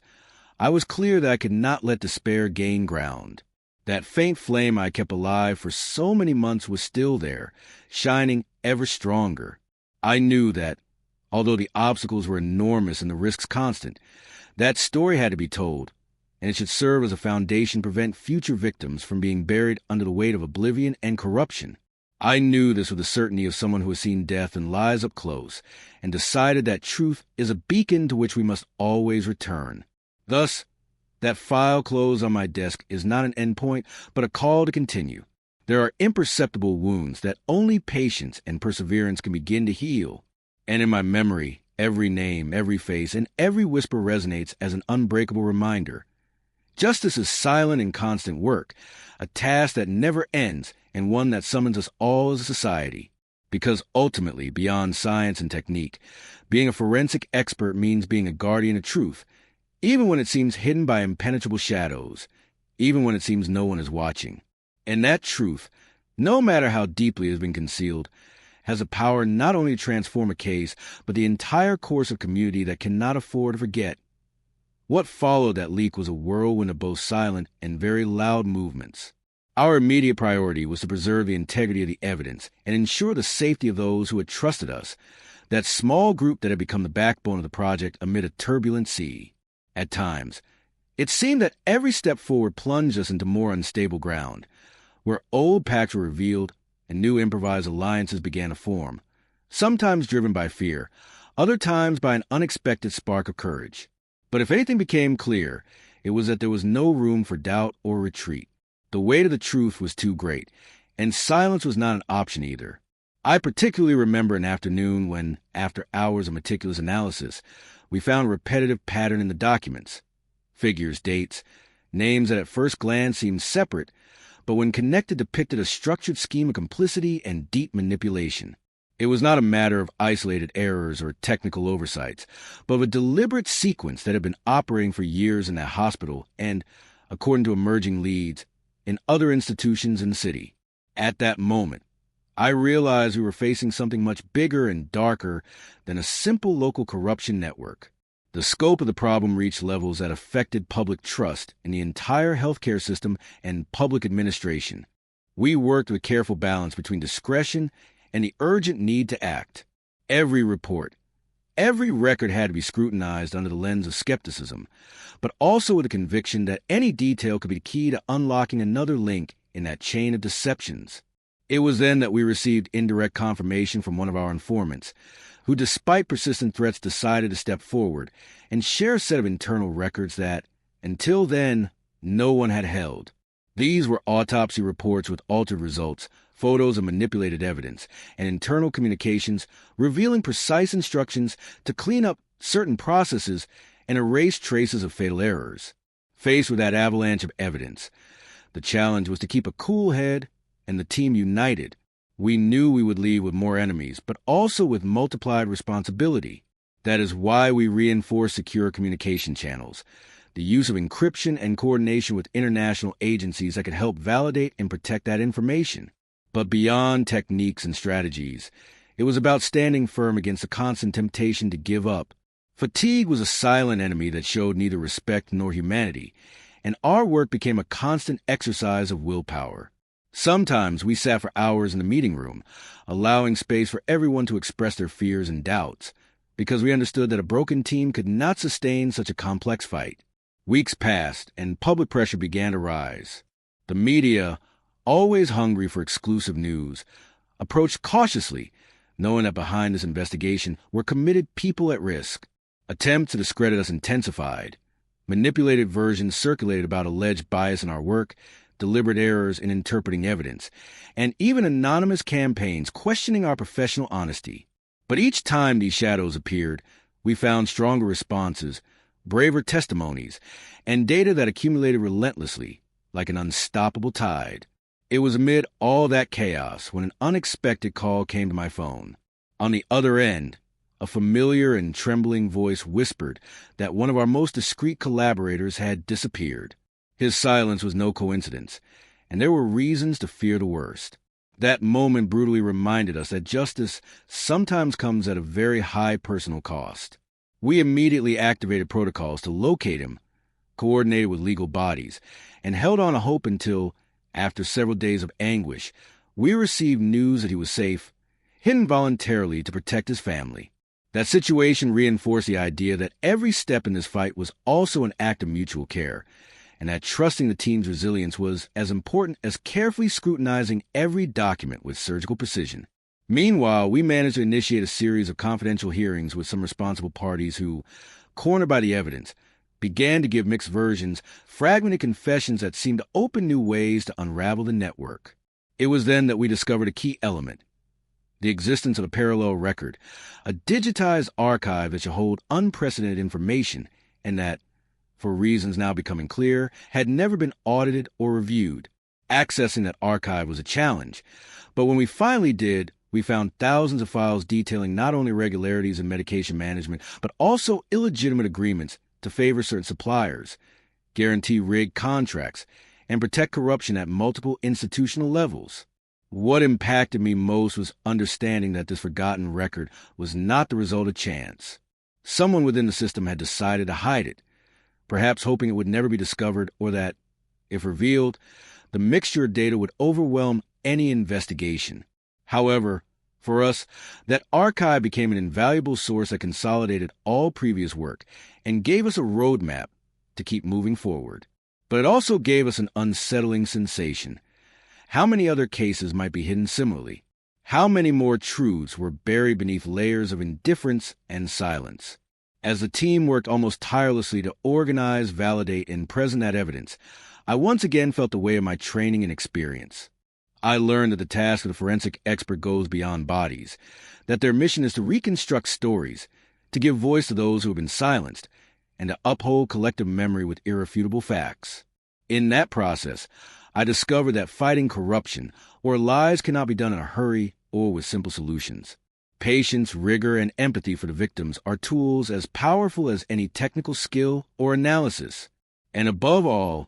[SPEAKER 1] I was clear that I could not let despair gain ground. That faint flame I kept alive for so many months was still there, shining ever stronger. I knew that, although the obstacles were enormous and the risks constant, that story had to be told, and it should serve as a foundation to prevent future victims from being buried under the weight of oblivion and corruption. I knew this with the certainty of someone who has seen death and lies up close, and decided that truth is a beacon to which we must always return. Thus, that file closed on my desk is not an endpoint, but a call to continue. There are imperceptible wounds that only patience and perseverance can begin to heal. And in my memory, every name, every face, and every whisper resonates as an unbreakable reminder. Justice is silent and constant work, a task that never ends, and one that summons us all as a society. Because ultimately, beyond science and technique, being a forensic expert means being a guardian of truth, even when it seems hidden by impenetrable shadows, even when it seems no one is watching. And that truth, no matter how deeply it has been concealed, has a power not only to transform a case, but the entire course of community that cannot afford to forget. What followed that leak was a whirlwind of both silent and very loud movements. Our immediate priority was to preserve the integrity of the evidence and ensure the safety of those who had trusted us, that small group that had become the backbone of the project amid a turbulent sea. At times, it seemed that every step forward plunged us into more unstable ground, where old pacts were revealed and new improvised alliances began to form, sometimes driven by fear, other times by an unexpected spark of courage. But if anything became clear, it was that there was no room for doubt or retreat. The weight of the truth was too great, and silence was not an option either. I particularly remember an afternoon when, after hours of meticulous analysis, we found a repetitive pattern in the documents. Figures, dates, names that at first glance seemed separate, but when connected depicted a structured scheme of complicity and deep manipulation. It was not a matter of isolated errors or technical oversights, but of a deliberate sequence that had been operating for years in that hospital and, according to emerging leads, in other institutions in the city. At that moment, I realized we were facing something much bigger and darker than a simple local corruption network. The scope of the problem reached levels that affected public trust in the entire healthcare system and public administration. We worked with careful balance between discretion and the urgent need to act. Every report, every record had to be scrutinized under the lens of skepticism, but also with the conviction that any detail could be the key to unlocking another link in that chain of deceptions. It was then that we received indirect confirmation from one of our informants, who despite persistent threats decided to step forward and share a set of internal records that, until then, no one had held. These were autopsy reports with altered results, photos of manipulated evidence, and internal communications revealing precise instructions to clean up certain processes and erase traces of fatal errors. Faced with that avalanche of evidence, the challenge was to keep a cool head and the team united. We knew we would leave with more enemies, but also with multiplied responsibility. That is why we reinforced secure communication channels, the use of encryption and coordination with international agencies that could help validate and protect that information. But beyond techniques and strategies, it was about standing firm against the constant temptation to give up. Fatigue was a silent enemy that showed neither respect nor humanity, and our work became a constant exercise of willpower. Sometimes we sat for hours in the meeting room, allowing space for everyone to express their fears and doubts, because we understood that a broken team could not sustain such a complex fight. Weeks passed, and public pressure began to rise. The media, always hungry for exclusive news, approached cautiously, knowing that behind this investigation were committed people at risk. Attempts to discredit us intensified. Manipulated versions circulated about alleged bias in our work, deliberate errors in interpreting evidence, and even anonymous campaigns questioning our professional honesty. But each time these shadows appeared, we found stronger responses, braver testimonies, and data that accumulated relentlessly, like an unstoppable tide. It was amid all that chaos when an unexpected call came to my phone. On the other end, a familiar and trembling voice whispered that one of our most discreet collaborators had disappeared. His silence was no coincidence, and there were reasons to fear the worst. That moment brutally reminded us that justice sometimes comes at a very high personal cost. We immediately activated protocols to locate him, coordinated with legal bodies, and held on a hope until, after several days of anguish, we received news that he was safe, hidden voluntarily to protect his family. That situation reinforced the idea that every step in this fight was also an act of mutual care, and that trusting the team's resilience was as important as carefully scrutinizing every document with surgical precision. Meanwhile, we managed to initiate a series of confidential hearings with some responsible parties who, cornered by the evidence, began to give mixed versions, fragmented confessions that seemed to open new ways to unravel the network. It was then that we discovered a key element: the existence of a parallel record, a digitized archive that should hold unprecedented information, and that, for reasons now becoming clear, had never been audited or reviewed. Accessing that archive was a challenge, but when we finally did, we found thousands of files detailing not only irregularities in medication management, but also illegitimate agreements to favor certain suppliers, guarantee rigged contracts, and protect corruption at multiple institutional levels. What impacted me most was understanding that this forgotten record was not the result of chance. Someone within the system had decided to hide it, perhaps hoping it would never be discovered, or that, if revealed, the mixture of data would overwhelm any investigation. However, for us, that archive became an invaluable source that consolidated all previous work and gave us a roadmap to keep moving forward. But it also gave us an unsettling sensation. How many other cases might be hidden similarly? How many more truths were buried beneath layers of indifference and silence? As the team worked almost tirelessly to organize, validate, and present that evidence, I once again felt the weight of my training and experience. I learned that the task of the forensic expert goes beyond bodies, that their mission is to reconstruct stories, to give voice to those who have been silenced, and to uphold collective memory with irrefutable facts. In that process, I discovered that fighting corruption or lies cannot be done in a hurry or with simple solutions. Patience, rigor, and empathy for the victims are tools as powerful as any technical skill or analysis. And above all,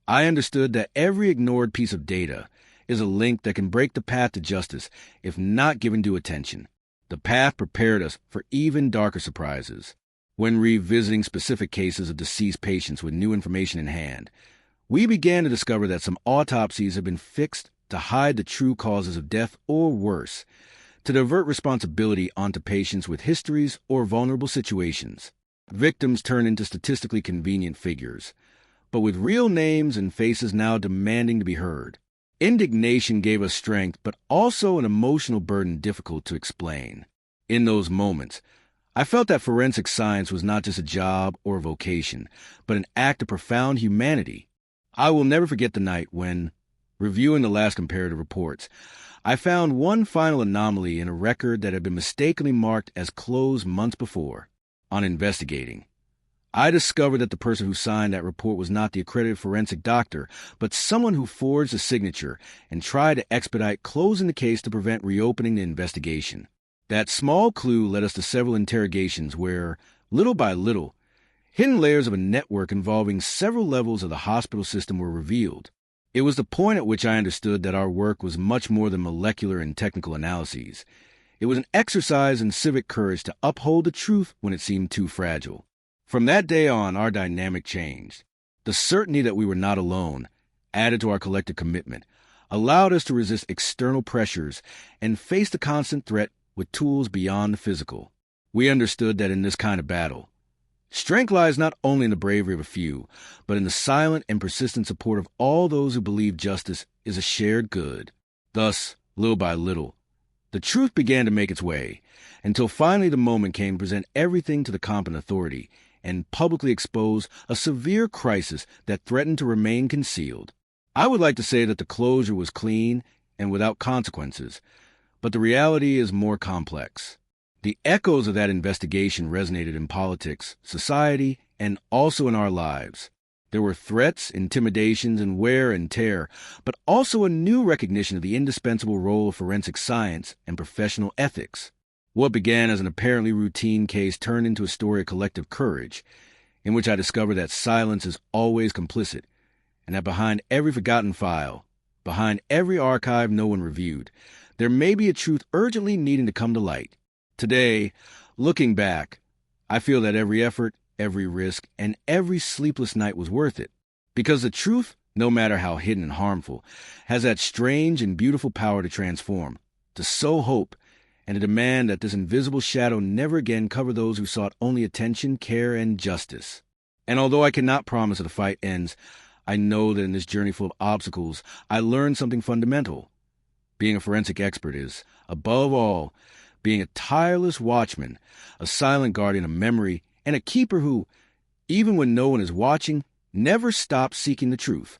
[SPEAKER 1] I understood that every ignored piece of data is a link that can break the path to justice if not given due attention. The path prepared us for even darker surprises. When revisiting specific cases of deceased patients with new information in hand, we began to discover that some autopsies had been fixed to hide the true causes of death, or worse, to divert responsibility onto patients with histories or vulnerable situations. Victims turned into statistically convenient figures, but with real names and faces now demanding to be heard. Indignation gave us strength, but also an emotional burden difficult to explain. In those moments, I felt that forensic science was not just a job or a vocation, but an act of profound humanity. I will never forget the night when, reviewing the last comparative reports, I found one final anomaly in a record that had been mistakenly marked as closed months before. on investigating. I discovered that the person who signed that report was not the accredited forensic doctor, but someone who forged a signature and tried to expedite closing the case to prevent reopening the investigation. That small clue led us to several interrogations where, little by little, hidden layers of a network involving several levels of the hospital system were revealed. It was the point at which I understood that our work was much more than molecular and technical analyses. It was an exercise in civic courage to uphold the truth when it seemed too fragile. From that day on, our dynamic changed. The certainty that we were not alone, added to our collective commitment, allowed us to resist external pressures and face the constant threat with tools beyond the physical. We understood that in this kind of battle, strength lies not only in the bravery of a few, but in the silent and persistent support of all those who believe justice is a shared good. Thus, little by little, the truth began to make its way, until finally the moment came to present everything to the competent authority and publicly expose a severe crisis that threatened to remain concealed. I would like to say that the closure was clean and without consequences, but the reality is more complex. The echoes of that investigation resonated in politics, society, and also in our lives. There were threats, intimidations, and wear and tear, but also a new recognition of the indispensable role of forensic science and professional ethics. What began as an apparently routine case turned into a story of collective courage, in which I discovered that silence is always complicit, and that behind every forgotten file, behind every archive no one reviewed, there may be a truth urgently needing to come to light. Today, looking back, I feel that every effort, every risk, and every sleepless night was worth it, because the truth, no matter how hidden and harmful, has that strange and beautiful power to transform, to sow hope, and to demand that this invisible shadow never again cover those who sought only attention, care, and justice. And although I cannot promise that the fight ends, I know that in this journey full of obstacles, I learned something fundamental. Being a forensic expert is, above all, being a tireless watchman, a silent guardian of memory, and a keeper who, even when no one is watching, never stops seeking the truth.